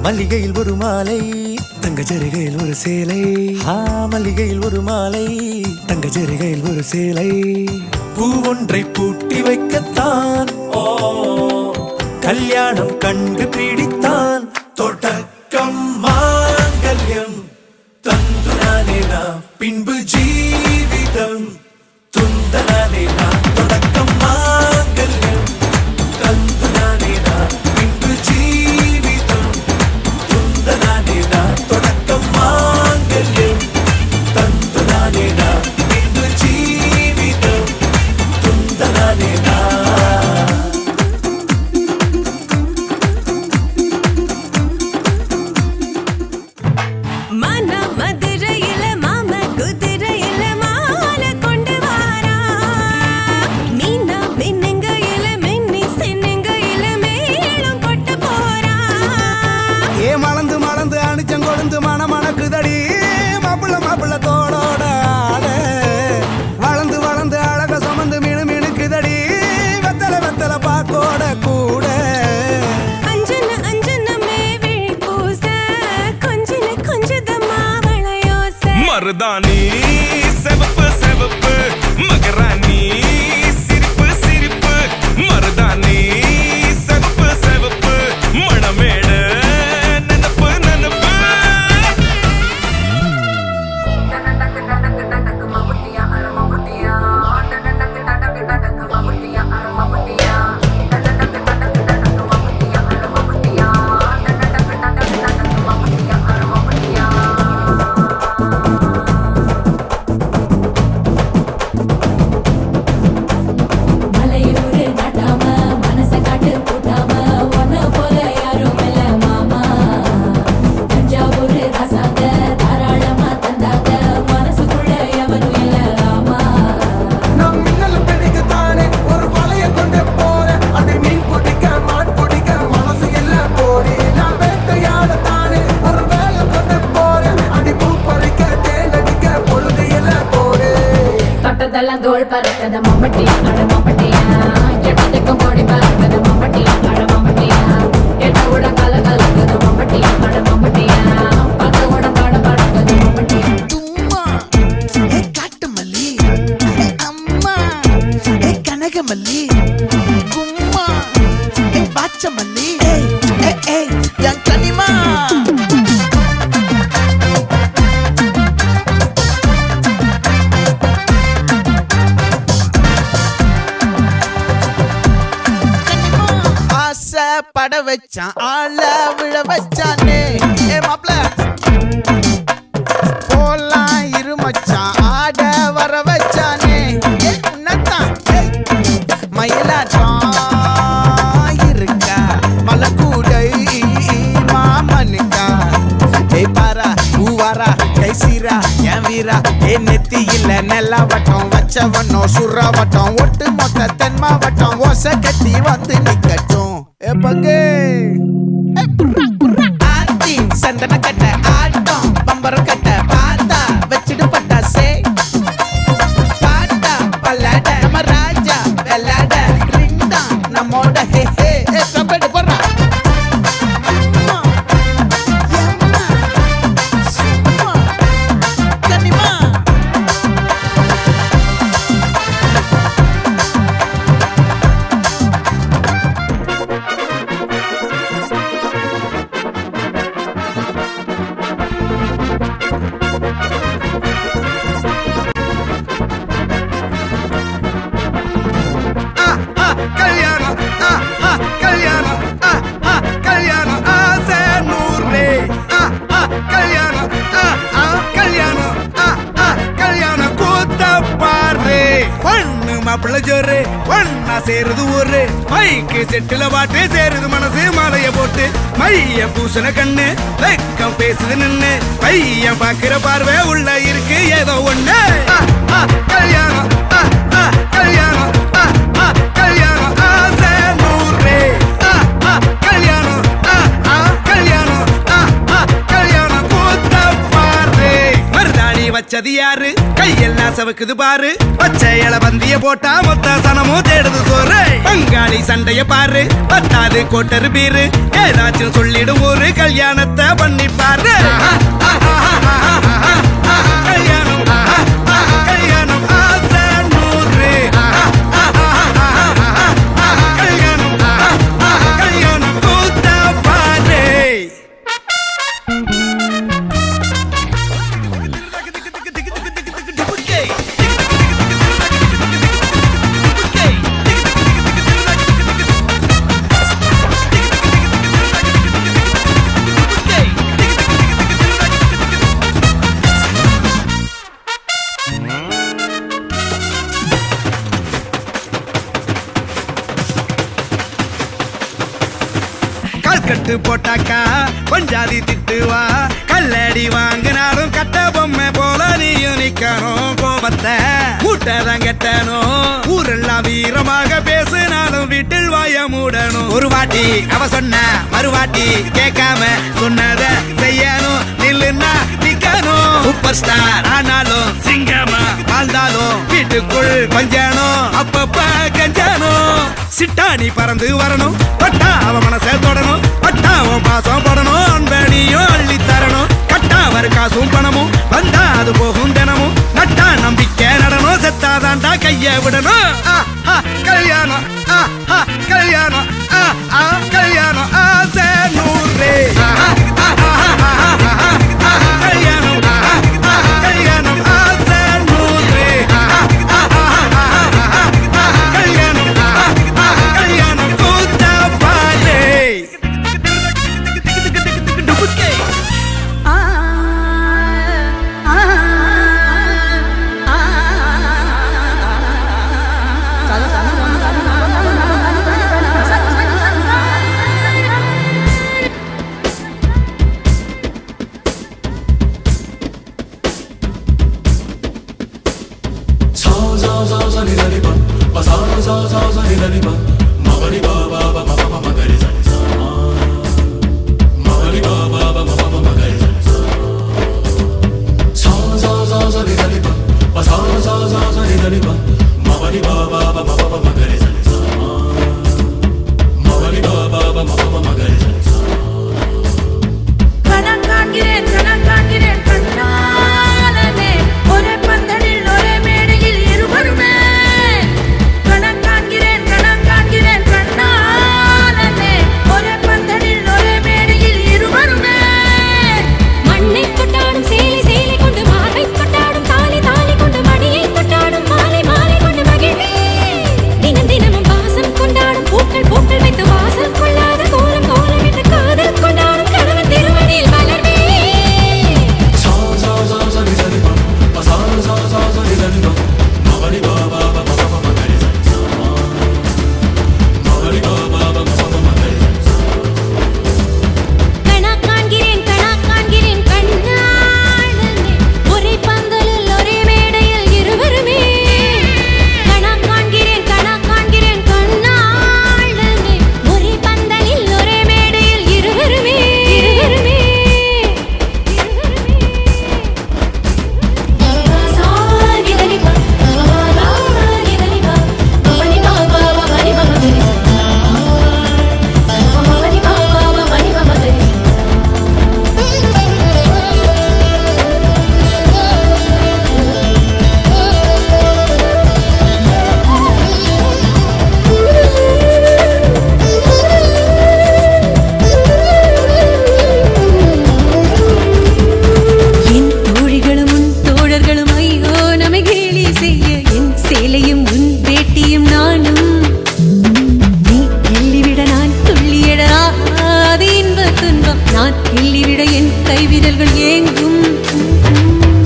Speaker 1: மல்லிகையில் ஒரு மாலை தங்க ஜரிகையில் ஒரு சேலை. மல்லிகையில் ஒரு மாலை தங்க ஜரிகையில் ஒரு சேலை. பூ ஒன்றை பூட்டி வைக்கத்தான் கல்யாணம் கண்டு பிடித்தான். தொடக்கம் மாங்கல்யம் தந்துனானே நாம் பின்பு ஜீவிதம் துந்தனானே நாம். தொடக்கம் மாங்கல்யம் தந்துனானே நாம் பின்பு ஜீவிதம் துந்தனானே நாம். தொடக்கம் மாங்கல்யம் தந்துனானே நாம் பின்பு ஜீவிதம் துந்தனானே நாம்.
Speaker 2: மன மதுரையில மாம குதிரையில மாலை கொண்டு வாரா. மீனா மின்னுங்கையில மின்னி சின்னுங்கையில மேளம் கொட்ட போறா.
Speaker 3: ஏ மலந்து மலந்து அணிச்சம் கொழுந்து மணக்குதடி மாப்பிள்ள மாப்பிள்ள தோடோட ஆட. வளர்ந்து வளர்ந்து அழக சுமந்து மினுக்குதடி வெத்தல வெத்தல பாக்கோட கூட.
Speaker 2: அஞ்சன அஞ்சனமே விழி பூச கொஞ்சன கொஞ்சதமா வளையோச.
Speaker 7: மருதாணி செவப்பு செவப்பு மகராணி சிரிப்பு சிரிப்பு. மருதாணி செவப்பு செவப்பு மணமேடு நனப்பு நனப்பு.
Speaker 2: மலையூரு நாட்டாம மனச காட்டு கூட்டாம ஒன்ன போல யாரும் இல்ல மாமா. தஞ்சாவூரு ராசாங்க தாராளமா தந்தாங்க மனசுக்குள்ள எவனும் இல்ல ஆமா.
Speaker 3: நம் மின்னல் பிடிக்கத்தானே ஒரு வலைய கொண்டு போறேன். அதை மீன் பிடிக்க மான் பிடிக்க மனசு இல்ல போடி. நான் வேட்டையாடத்தானே ஒரு வேலை கொண்டு போறேன். அடி பூ பறிக்க தேனடிக்க பொழுது இல்ல போடு.
Speaker 2: தொட்டதெல்லாம் தோல் பறக்கத மம்பட்டியா அட மம்பட்டியா. எட்டத்துக்கும் போடி பறக்கத மம்பட்டியா அட மம்பட்டியா. எட்ட கூட கல கலக்கத மம்பட்டியா அட மம்பட்டியா. பக்க கூட பாட பறக்கத மம்பட்டியா.
Speaker 1: தும்மா ஏ காட்டு மல்லி ஏ அம்மா ஏ கனக மல்லி. கும்மா ஏ பாச்ச மல்லி ஏ என் கனிமா. ஆசை பட வச்சான் ஆள விழ வச்சானே. ஏ மாப்ள போலாம் இரு மச்சான் ஆட வர வச்சானே. ஏ உன்னத்தான் மயிலாட்டம் இருக்கா மலக்கூடை மாமனுக்கா. ஏய் பாரா பூவாரா கை சீரா என் வீரா. ஏ நெத்தி இல்ல நெல்லா வட்டம் வச்சவனோ சுறா வட்டம். ஒட்டு மொத்த தென் மாவட்டம் ஓசை கட்டி வந்து நிக்கட்டும். ஏ பங்கே ஆத்தி சந்தன கட்ட ஆட்டம் பம்பரம் கட்ட பார்த்தா வச்சிடு பட்டாசே.
Speaker 8: பொண்ணு மாப்பிள்ள ஜோரு ஒன்னா சேருது ஊரு மைக்கு செட்டுல பாட்டு சேருது மனசு மாலைய போட்டு மைய பூசண கண்ணு வெக்கம் பேசுது நின்னு பையன் பாக்குற பார்வை உள்ள இருக்கு ஏதோ ஒண்ணு கல்யாணம் கல்யாணம் கல்யாணம் ஆசை நூறு கல்யாணம் கல்யாணம் கல்யாணம் கூத்த பாரு மருதாணி வச்சது யாரு கையெல்லாம் சவுக்குது பாரு பச்சை இல பந்திய போட்டா மொத்த சனமும் தேடுது சோறு பங்காளி சண்டைய பாரு பத்தாது கோட்டரு பீரு ஏதாச்சும் சொல்லிடும் ஒரு கல்யாணத்தை பண்ணி பாரு கல்யாணம் கல்யாணம் ஆசை நூறு கல்யாணம் கல்யாணம் கூத்த பாரு கட்டு போட்டாக்கா பஞ்சாதி திட்டுவா கல்லடி வாங்கினாலும் கட்ட பொம்மை போல நீயும் நிக்கணும் கோபத்தை மூட்டதான் கட்டணும் ஊரெல்லாம் வீரமாக பேசினாலும் வீட்டில் வாய மூடணும் ஒரு வாட்டி அவ சொன்ன மறுவாட்டி கேட்காம சொன்னத செய்யணும் நில்லுன்னா நிக்கணும் சூப்பர் ஸ்டார் ஆனாலும் சிங்கமா வாழ்ந்தாலும் வீட்டுக்குள் கொஞ்சணும் அப்பப்ப கஞ்சணும் சிட்டாணி பறந்து வரணும் பட்டா அவ மனசை தொடணும் பட்டா அவன் பாசம் படணும் அன்பனியும் அள்ளி தரணும் கட்டா வரு காசும் பணமும் வந்தா அது போகும் தினமும் நட்டா நம்பிக்கை நடணும் செத்தாதான்டா கைய விடணும் கல்யாணம் கல்யாணம் கல்யாணம் ஆசை நூறு கல்யாணம் கல்யாணம் ஆசை நூறு கல்யாணம் கல்யாணம் கூத்த பாரு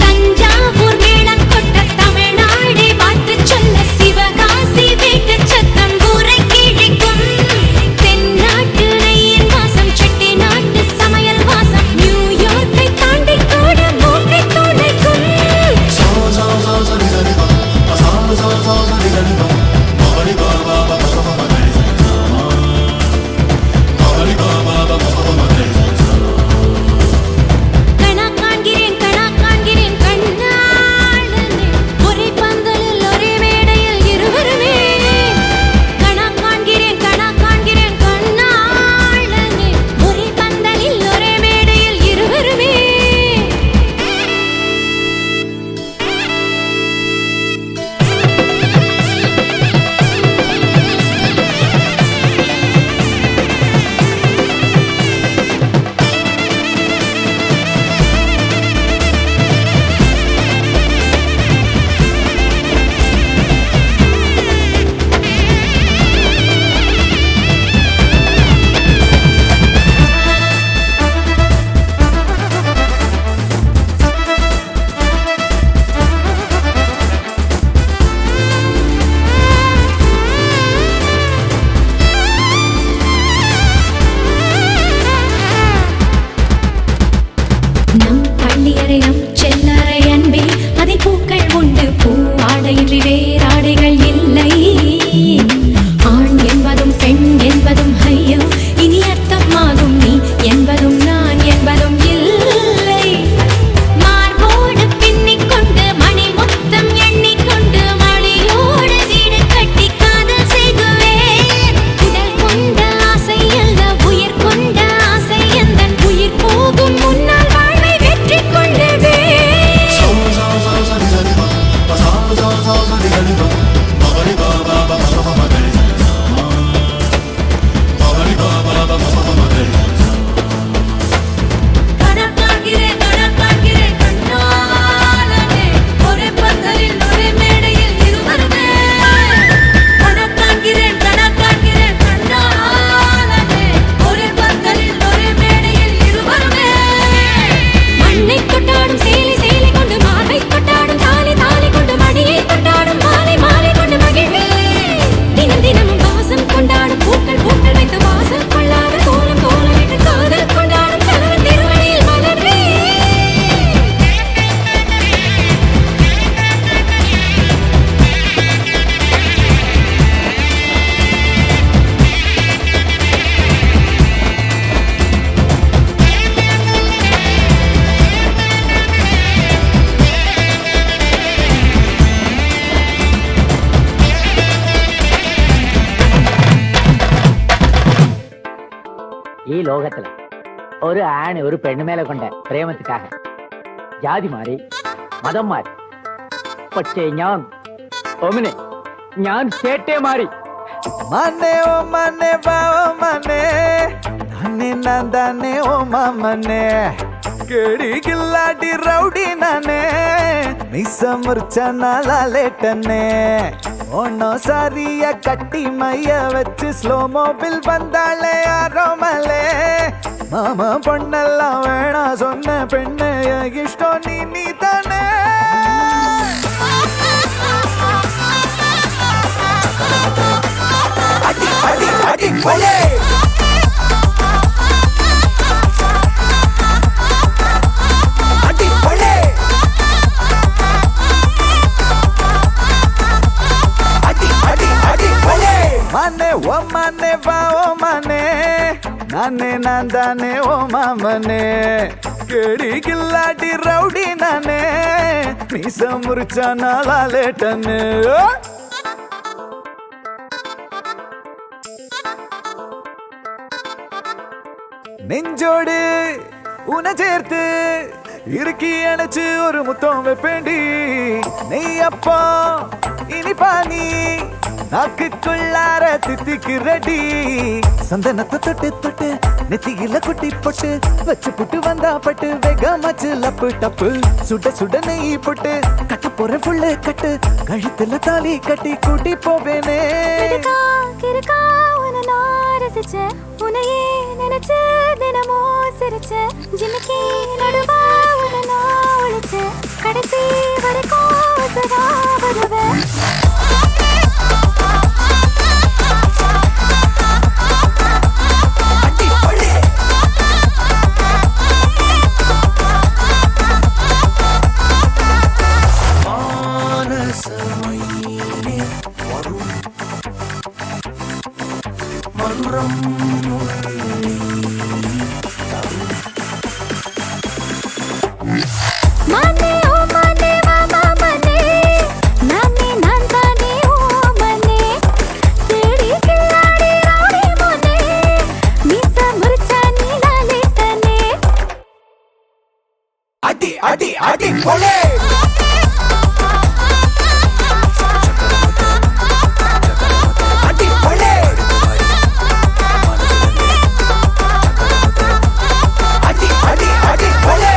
Speaker 2: தஞ்சாவூர் மேளம் கொட்ட தமிழ்நாடே பார்த்து சொல்ல கணக்காகிறேன் கணக்காகிறேன் கண்ணாலனே ஒரே பந்தலில் ஒரே மேடையில் இருவருமே கணக்காகிறேன் கணக்காகிறேன் கண்ணாலனே ஒரே பந்தலில் ஒரே மேடையில் இருவருமே மண்ணை கொண்டாடும் சேலை சேலை கொண்டு மாலை கொண்டாடும் தாலி தாலி கொண்டு மடியை கொண்டாடும் மாலை மாலை கொண்டு மகிழ்வே தினம் தினமும் வாசம் கொண்டாடும் பூக்கள் பூக்கள் வைத்து வாசல் கொள்ளாத கோலம் கோலமிட்டு காதல் கொண்டாடும் கணவன் திருவடியில் மலர்வே
Speaker 9: ഈ ലോകത്തില് ഒരു ആണ് ഒരു പെണ്ണു മേലെ കൊണ്ട പ്രേമത്തിക്കാക ജാതി മാറി മതം മാറി പക്ഷേ ഞാൻ ചേട്ടേ മാറി
Speaker 1: ಮನೆ ಓ ಮನೆ ಬಾ ಓ ಮನೆ ನಾನೇ ನಂದಾನೆ ಓ ಮನೆ ಕೇಳಿ ಗಿಲ್ಲಾಡಿ ರೌಡಿ ನಾನೇ ಮಿಸ ಮುರ್ಚನ ಲಾಲೇಟನೆ ஒன்னோ சாரிய கட்டி மைய வச்சு ஸ்லோ மோபில் வந்தாளே யாரோ மலே மாமா பொண்ணெல்லாம் வேணா சொன்ன பெண்ணு இஷ்டம் நீ தானே அடி அடி அடி கொலே அடி கொலே அடி அடி அடி கொலே மனே ஓ மனே வா ஓ மனே நானே நான் தானே ஓ மாமனே கேடி கில்லாடி ரவுடி நானே மீச முறிச்சா நாளாலேட்டன்னு நெஞ்சோடு உன சேர்த்து இறுக்கி அணைச்சு ஒரு முத்தம் வைப்பேண்டி நெய் அப்பா இனிப்பா நீ நாக்குக்குள்ளார தித்திக்கு ரெடி சந்தனத்தை தொட்டு தொட்டு நெத்தியில குட்டி போட்டு வச்சு புட்டு வந்தா பட்டு வேகமாச்சு லப்பு டப்பு சுட சுட நெய் போட்டு கட்ட போற புள்ள கட்டு கழுத்துல தாலி கட்டி கூட்டி போவேனே
Speaker 2: கிறுக்கா கிறுக்கா உன்னை நான் ரசிச்சேன் உன்னையே நினைச்சு தினமும் சிரிச்சேன் ஜிமிக்கி நடுவா உன்னை நான் ஒழிச்சேன் கடைசி வரைக்கும் சதா வருவேன் மனே ஓ மனே வா மனே நானே நான் தானே ஓ மனே கேடி கில்லாடி ரவுடி மனே மீச முறிச்சா நீலாலே தனே
Speaker 1: அடி அடி அடி கொலே அடி கொலே அடி அடி அடி கொலே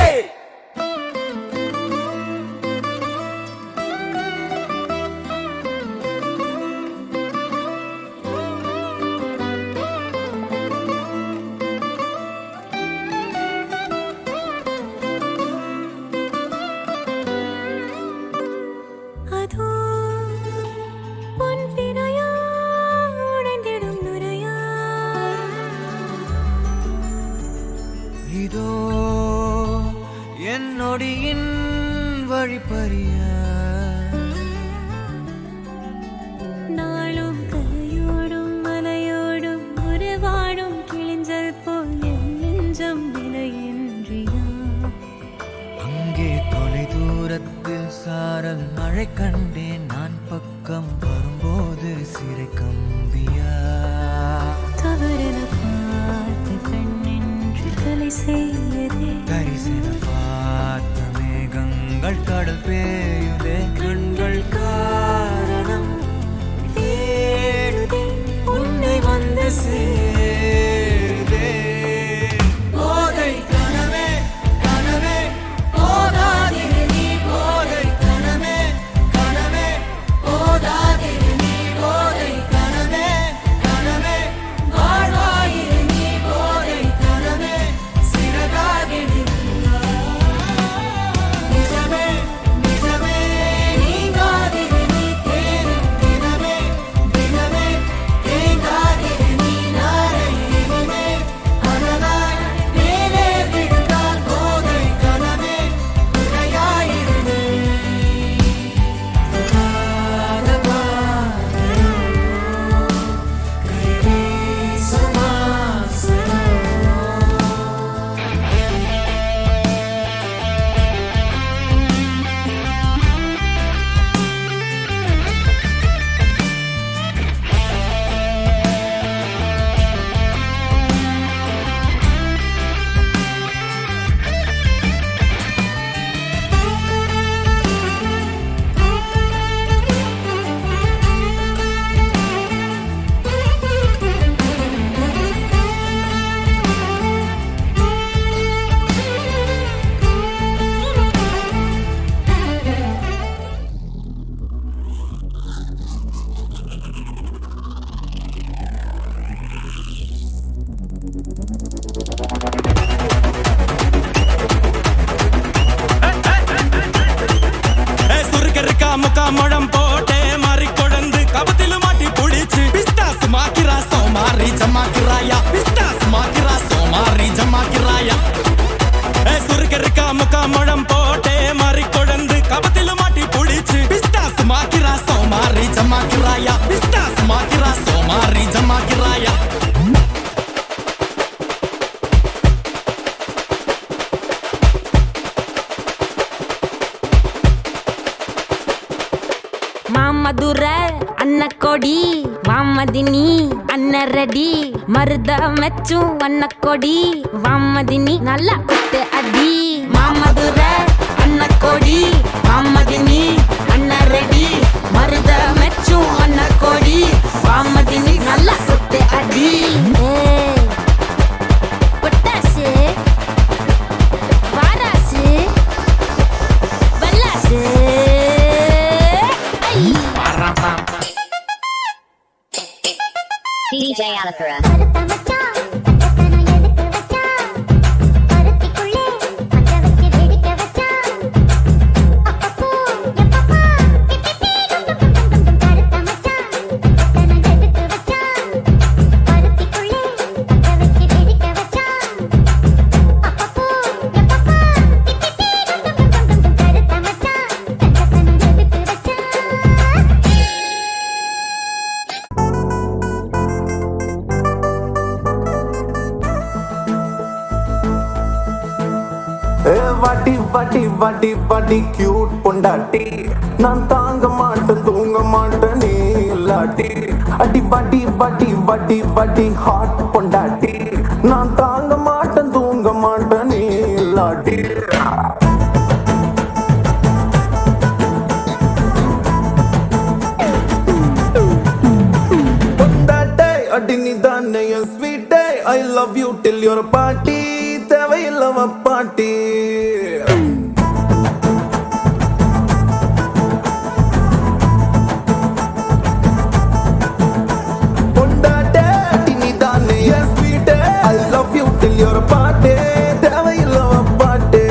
Speaker 6: போட்டே மாறி கொடந்து கபத்தில மாட்டி புடிச்சு பிஸ்தாஸ் மாக்கிரா சோமாரி ஜமாக்கிராயா பிஸ்தாஸ் மாக்கிரா சோமாரி ஜமாக்கிராயா சுருக்கருக்கா முக்கா முழம் போட்டே மாறி கொடந்து கபத்தில மாட்டி புடிச்சு பிஸ்தாஸ் மாக்கிரா சோமாரி ஜமாக்கிராயா பிஸ்தாஸ் மாக்கிரா சோமாரி ஜமாக்கிராயா
Speaker 2: மாமதுர அன்ன கொடி வாமதினி அன்ன ரெடி மருத மெச்சும் அன்ன கொடி வாமதினி நல்லா குத்து அடி மாமதுர அன்ன கொடி வாமதினி அன்ன ரெடி மருத மெச்சும் அன்ன கொடி வாமதினி நல்லா குத்து அடி பொட்டாசு வாராசு வல்லாசு
Speaker 4: DJ Alapura.
Speaker 3: வாட்டி வாட்டி வாட்டி வாட்டி கியூட் பொண்டாட்டி நான் தாங்க மாட்டேன் தூங்க மாட்டேன் நீ இல்லாட்டி அடி வாட்டி வாட்டி வாட்டி வாட்டி ஹாட் பொண்டாட்டி நான் தாங்க மாட்டேன் தூங்க மாட்டேன் நீ இல்லாட்டி பொண்டாட்டை அடி நீ தானே என் ஸ்வீட்டை I love you till your party தேவையில்லவ பாட்டி பொண்டாட்டே நீ தானே என் ஸ்வீட்டே I love you till your party தேவையில்லவ பாட்டி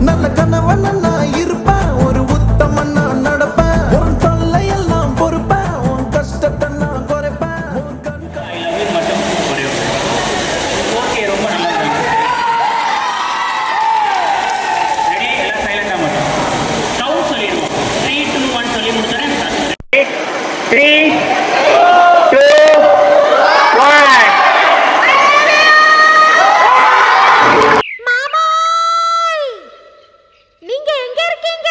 Speaker 3: நல்ல கணவன் நான் இருப்பேன் ஒரு உத்தமன் நான் நடப்பேன் உன் தொல்லையெல்லாம் பொறுப்பேன் உன் கஷ்டத்தை நான் குறைப்பேன் உன்
Speaker 10: ஓகே ரொம்ப நல்லா இருக்கு. ரெடி எல்லாம் சைலண்டா மட்டும் கவுண்ட் சொல்லிடுவோம் 3 2 1 சொல்லி முடிச்சோடனே 3 2 1
Speaker 2: நீங்க எங்க இருக்கீங்க?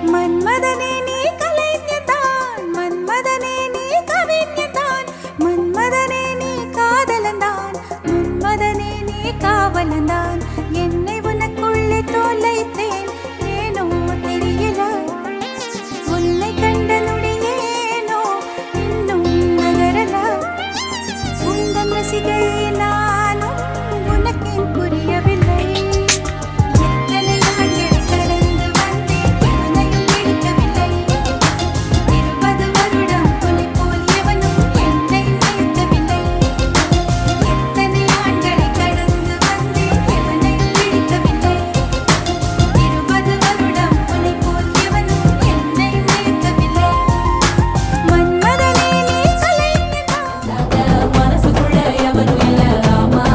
Speaker 2: மன்மதனே நீ கலைஞன்தான் மன்மதனே நீ கவிஞன்தான் மன்மதனே நீ காதலன்தான் மன்மதனே நீ காவலன்தான் என்னை உனக்குள்ளே தொலைத்தேன் ஏனோ தெரியல உன்னை கண்ட நொடியேனோ இன்னும் நகரல உந்தன் ரசிகை நானும் உனக்கேன் புரியவில்லை எத்தனை ஆண்களை கடந்து வந்தேன் எவனையும் பிடிக்கவில்லை 20 வருடம் உன்னை போல் எவனும் என்னை நிறுத்தவில்லை எத்தனை ஆண்களை கடந்து வந்தேன் எவனையும் பிடிக்கவில்லை 20 வருடம் உன்னை போல் எவனும் என்னை நிறுத்தவில்லை மன்மதனே நீ கலைஞன்தான் மனசுக்குள்ள எவனும் இல்ல ராமா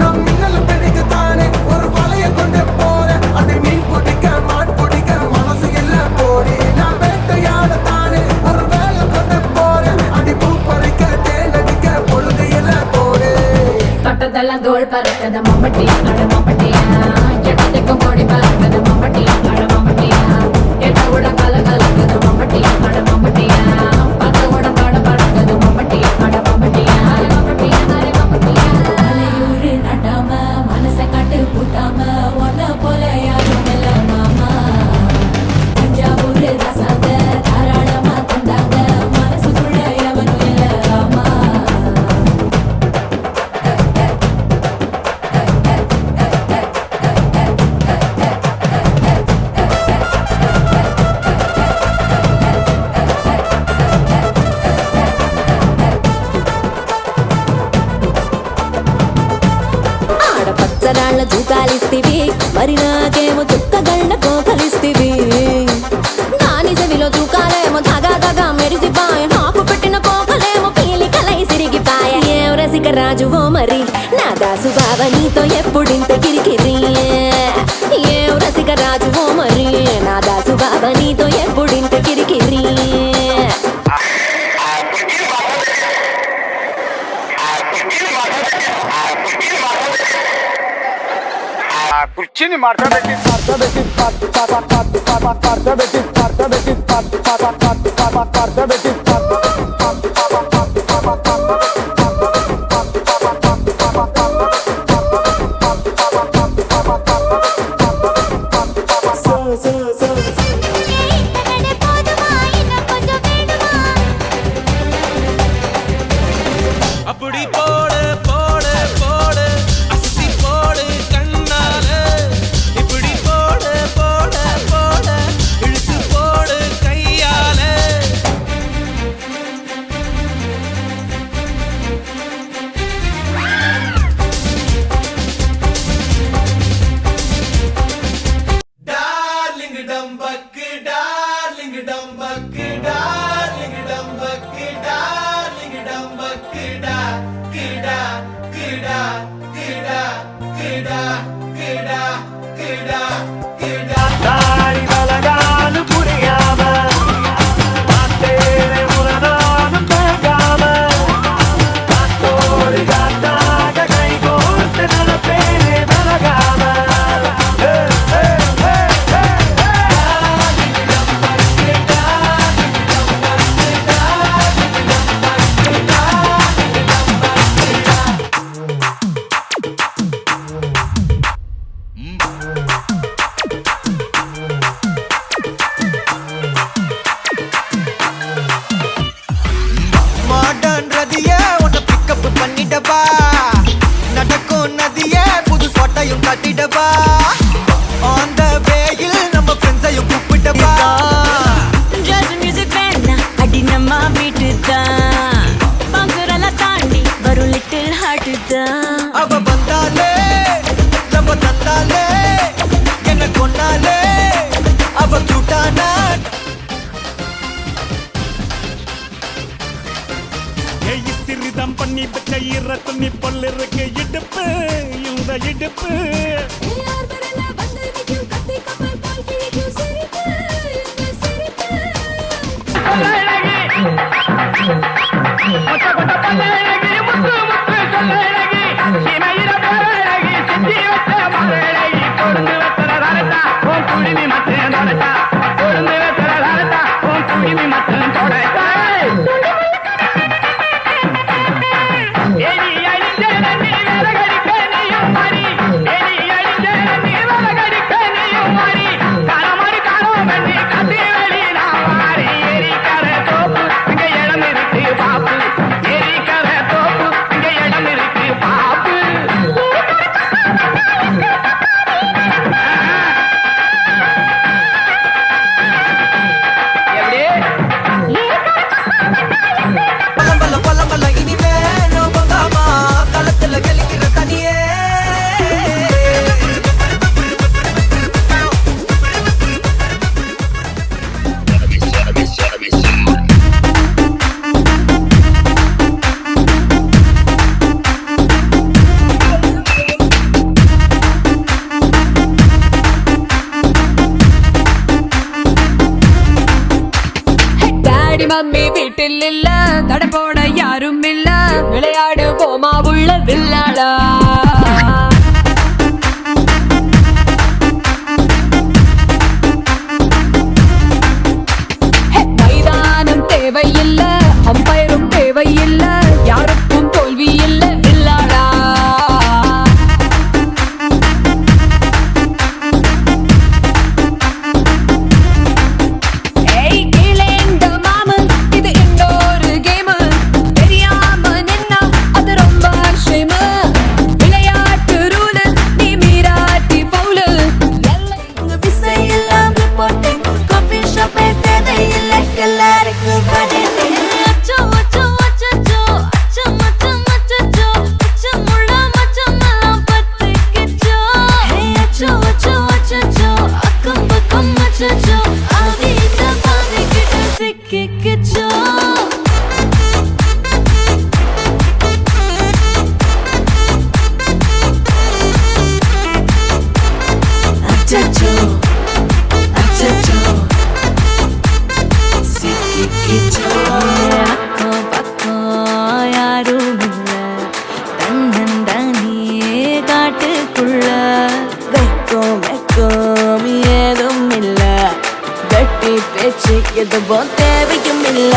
Speaker 3: நான் மின்னல் பிடிக்கத்தானே ஒரு வலைய கொண்டு போறேன் அதை மீன் பிடிக்க மான் பிடிக்க மனசு இல்ல போடி நான் வேட்டையாடத்தானே ஒரு வேலை கொண்டு போறேன் அடி பூ பறிக்க தேன் அடிக்க பொழுது இல்ல போடி
Speaker 2: தொட்டதெல்லாம் தோல் பறக்கத மம்பட்டி அட மம்பட்டியா எட்டத்துக்கும் கொடி பறக்கத மம்பட்டி அட மம்பட்டியா எட்டோட கல கலக்கது மம்பட்டி அட மம்பட்டியா பத்தோட பட பறக்கது மம்பட்டி அட மம்பட்டியா மம்பட்டியா மம்பட்டியா తూకాలిస్తివి మరి నాకేమో చుక్కగళ్ళ కోకలిస్తివి నాని చెవిలో తూకాలేమో తగా తగా మెరిసిపాయ నాకు పెట్టిన కోకలేమో పీలికలై సిరిగిపాయ ఏం రసిక రాజువో మరి నా దాసు బావ నీతో ఎప్పుడింత కిరికిరి ఏం రసిక రాజువో మరి నా దాసు బావ నీతో ఎప్పుడింత కిరికిరి
Speaker 3: ಕುರ್ಚಿನಿ ಮಾಡ್ತಾ
Speaker 7: அப்படி போடு போடு போடு அசத்தி போடு கண்ணால இப்படி போடு போடு போடு இழுத்து போடு கையால டார்லிங் டம்பக்கு டார்லிங் டம்பக்கு டார்லிங் டம்பக்கு டார்லிங் டம்பக்கு டா கிடா கிடா கிடா கிடா கிடா கிடா கிடா
Speaker 5: தாடி வலகாலும் புரியாம மாத்தேரை உலகாலும் தேங்காம காத்தோடு காத்தாக கை கோர்த்து நடப்பேனே விலகாம
Speaker 3: மாடர்ன் ரதியே உன்னை பிக்கப் பண்ணிடவா நடக்கும் நதியே புது சொட்டையும் கட்டிடவா ஆன் த வேயில் நம்ம ஃப்ரெண்ட்ஸையும் கூப்பிட்டவா
Speaker 2: ஜாஸ் மியூசிக் வேணா அடி நம்ம வீட்டு தான் பங்குரெல்லாம் தாண்டி வரும் லிட்டில் ஹார்ட் தான்
Speaker 3: அவ வந்தாலே நம்ம தந்தாலே என்ன கொண்டாலே அவ கூட்டானா
Speaker 6: சிறிதம் பண்ணி வச்ச ஈர துணி பொல் இருக்கு இடுப்பு இந்த இடுப்பு
Speaker 10: ஏய் ஐயே நன்னி வேலகடி
Speaker 2: எதுவும் தேவையும் இல்ல.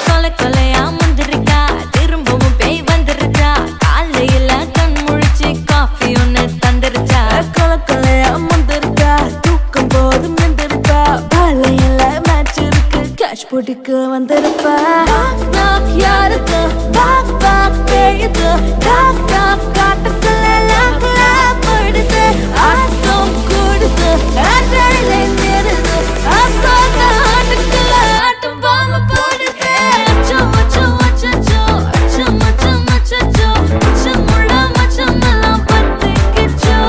Speaker 2: கொலை கொலையா முந்திருக்கா, திரும்பவும் பேய் வந்துருச்சா, காலையில கண் முழிச்சு காஃபி ஒண்ணு தந்துருச்சா. கொலை கொலையா முந்திருக்கா, தூக்கம் போது மிந்திருக்கா, பாலையில மேட்ச் இருக்கு, கேஷ் போட்டுக்கு வந்திருப்பா. யாருக்கு பாக் பாக் பேயுது, டாக் டாக் காட்டுக்குள்ள லாக் லாக் போயிடுது, ஆட்டம் கூடுது, ஆட்டடிலே நிறுது, ஆசாக ஆட்டுக்குள்ள ஆட்டம் பாம்பு போடுது. அச்சம் அச்சம் அச்சச்சோ, அச்சம் அச்சம் அச்சச்சோ, அச்சமுள்ள மச்சமெல்லாம் பத்திக்கிச்சோ.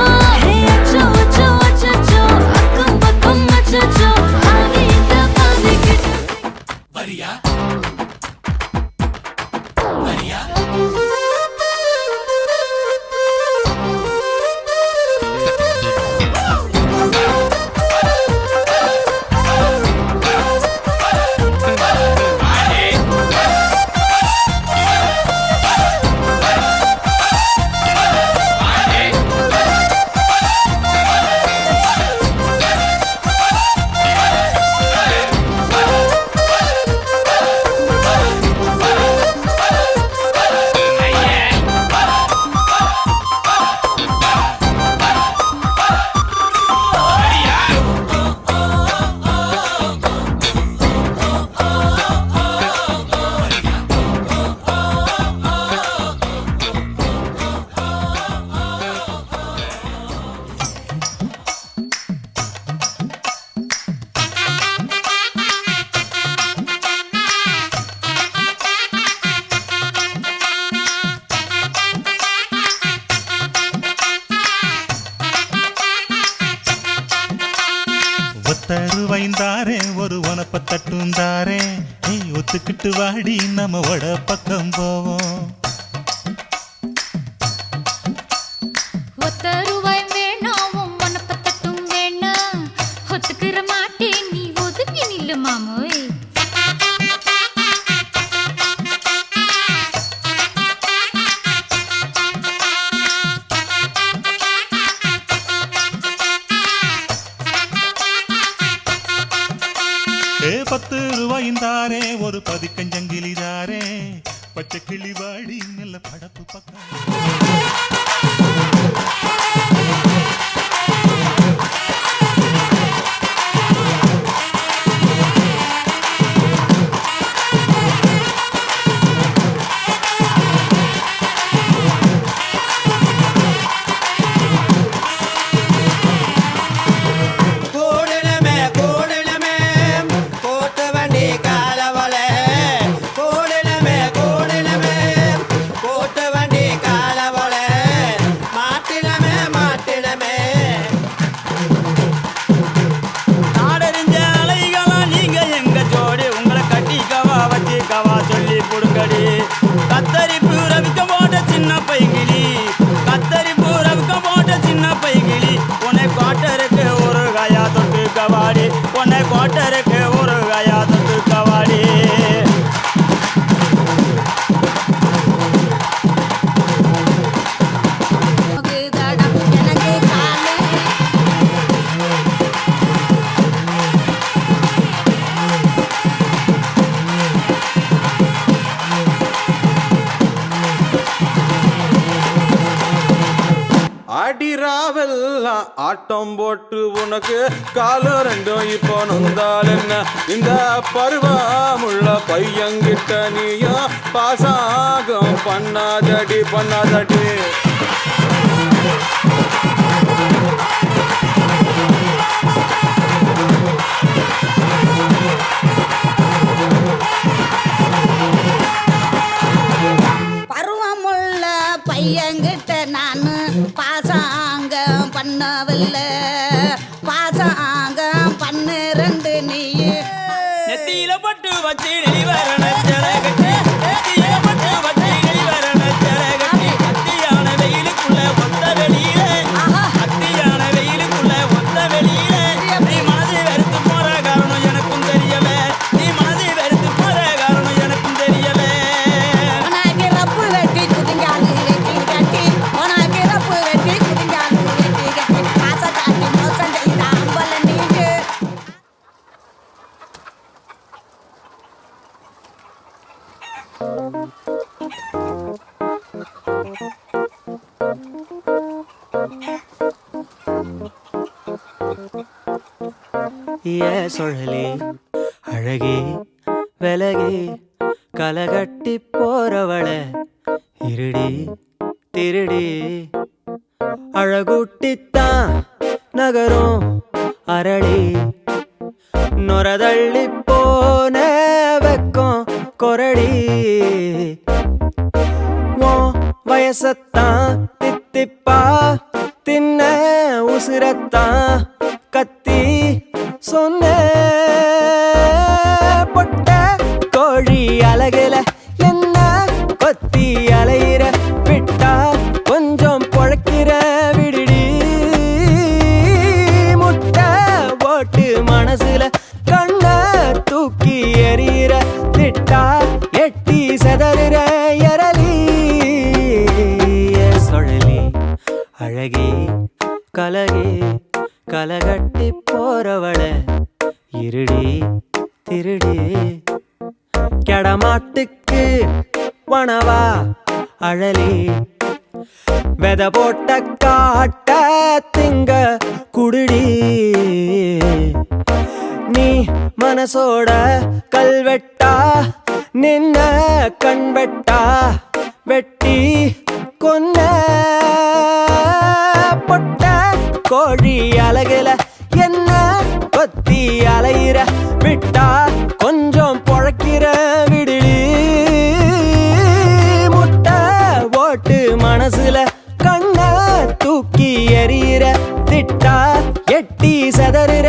Speaker 2: அச்சம் அச்சம் அச்சச்சோ, அக்கம் பக்கம் அச்சச்சோ, ஆவியில பாதிக்கிட்டு.
Speaker 7: வரியா வரியா
Speaker 6: ஒத்தருவைந்தாரே ஒரு உனப்ப தட்டுந்தாரே, ஒத்துக்கிட்டு வாடி நம்ம வட பக்கம் போவோம்.
Speaker 2: ஒத்த ரூபாய் வேணாம், உனப்பத்தட்டும் வேணாம், ஒத்துக்கிற மாட்டேன், நீ ஒதுங்கி நில்லு மாமோய்.
Speaker 6: ₹10 ஒரு பதிக்கஞ்சங்கிலிதாரே, பச்சை கிளி வாடி நல்ல படப்பு பக்கம்.
Speaker 3: கூடலமே கூடலமே கூட்டு வண்டி காலவலே, கூடலமே கூடலமே கூட்டு வண்டி காலவலே, மாட்டினமே மாட்டினமே.
Speaker 5: நாடறிஞ்ச அலைகளா நீங்க எங்க ஜோடி, உங்களை கட்டிக்கவா வச்சிக்கவா சொல்லி புடுங்கடி. கத்தரிப்பு ரவிக்க போட்ட சின்ன பைகிளி, கத்தரிப்பு ரவிக்க போட்ட சின்ன பைகிளி, உன்னை குவாட்டருக்கு ஒரு காயா தொட்டு கவாடி, உன்னை குவாட்டருக்கு ஒரு காயா தொட்டு கவாடி.
Speaker 7: அடிராவெல்லாம் ஆட்டம் போட்டு உனக்கு காலம் ரெண்டும் இப்போ நொந்தால் என்ன, இந்த பருவமுள்ள பையங்கிட்ட நீயும் பாசாகம் பண்ணாதடி பண்ணாதடி.
Speaker 11: பருவமுள்ள பையன்கிட்ட நானு பாசாங்கம் பண்ணவில்லை, பாசாங்கம் பண்ணு ரெண்டு நீ.
Speaker 5: நெத்தியில பட்டு வச்சு நெளிவரண ஜலகட்டி, நெத்தியில பட்டு வச்சு நெளிவரண ஜலகட்டி, அத்தியான வெயிலுக்குள்ள ஒத்த வெளியிலே, அத்தியான வெயிலுக்குள்ள ஒத்த வெளியிலே, நீ மனதை வெறுத்து போற காரணம் எனக்கும் தெரியல, நீ மனதை வெறுத்து போற காரணம் எனக்கும் தெரியல.
Speaker 11: உனக்கு ரப்பு வெட்டி குதிங்காலு வெட்டி கட்டி, உனக்கு ரப்பு வெட்டி குதிங்காலு வெட்டி கட்டி, காசை காட்டி
Speaker 1: ஏ சுழலி அழகே விலகே கலகட்டி போறவள இருடி திருடி அழகுட்டித்தான் நகரும் அரளி நொரதள்ளி போன வெக்கம் கொரடி வயசத்தான் தித்திப்பா தின்ன உசிரத்தான் கத்தி சொன்ன பொட்ட கோழி அழகுல என்ன கொத்தி அலையிற விட்டா கொஞ்சம் பொழைக்கிற விடுடி முட்டை போட்டு மனசுல கண்ண தூக்கி எறிகிற திட்டா எட்டி செதறுற எரலி சுழலி அழகே கலகே கலகட்டி போறவள இருடி திருடி கெடமாட்டுக்கு வனவா அழலி வெத போட்ட காட்ட திங்க குடுடி நீ மனசோட கல்வெட்டா நின்ன கண்வெட்டா வெட்டி கொன்ன பொட்ட கோழி அழகுல என்ன கொத்தி அலையிற விட்டா கொஞ்சம் பொழைக்கிற விடுடி முட்டை ஓட்டு மனசுல கண்ண தூக்கி எறிகிற திட்டா எட்டி செதறுற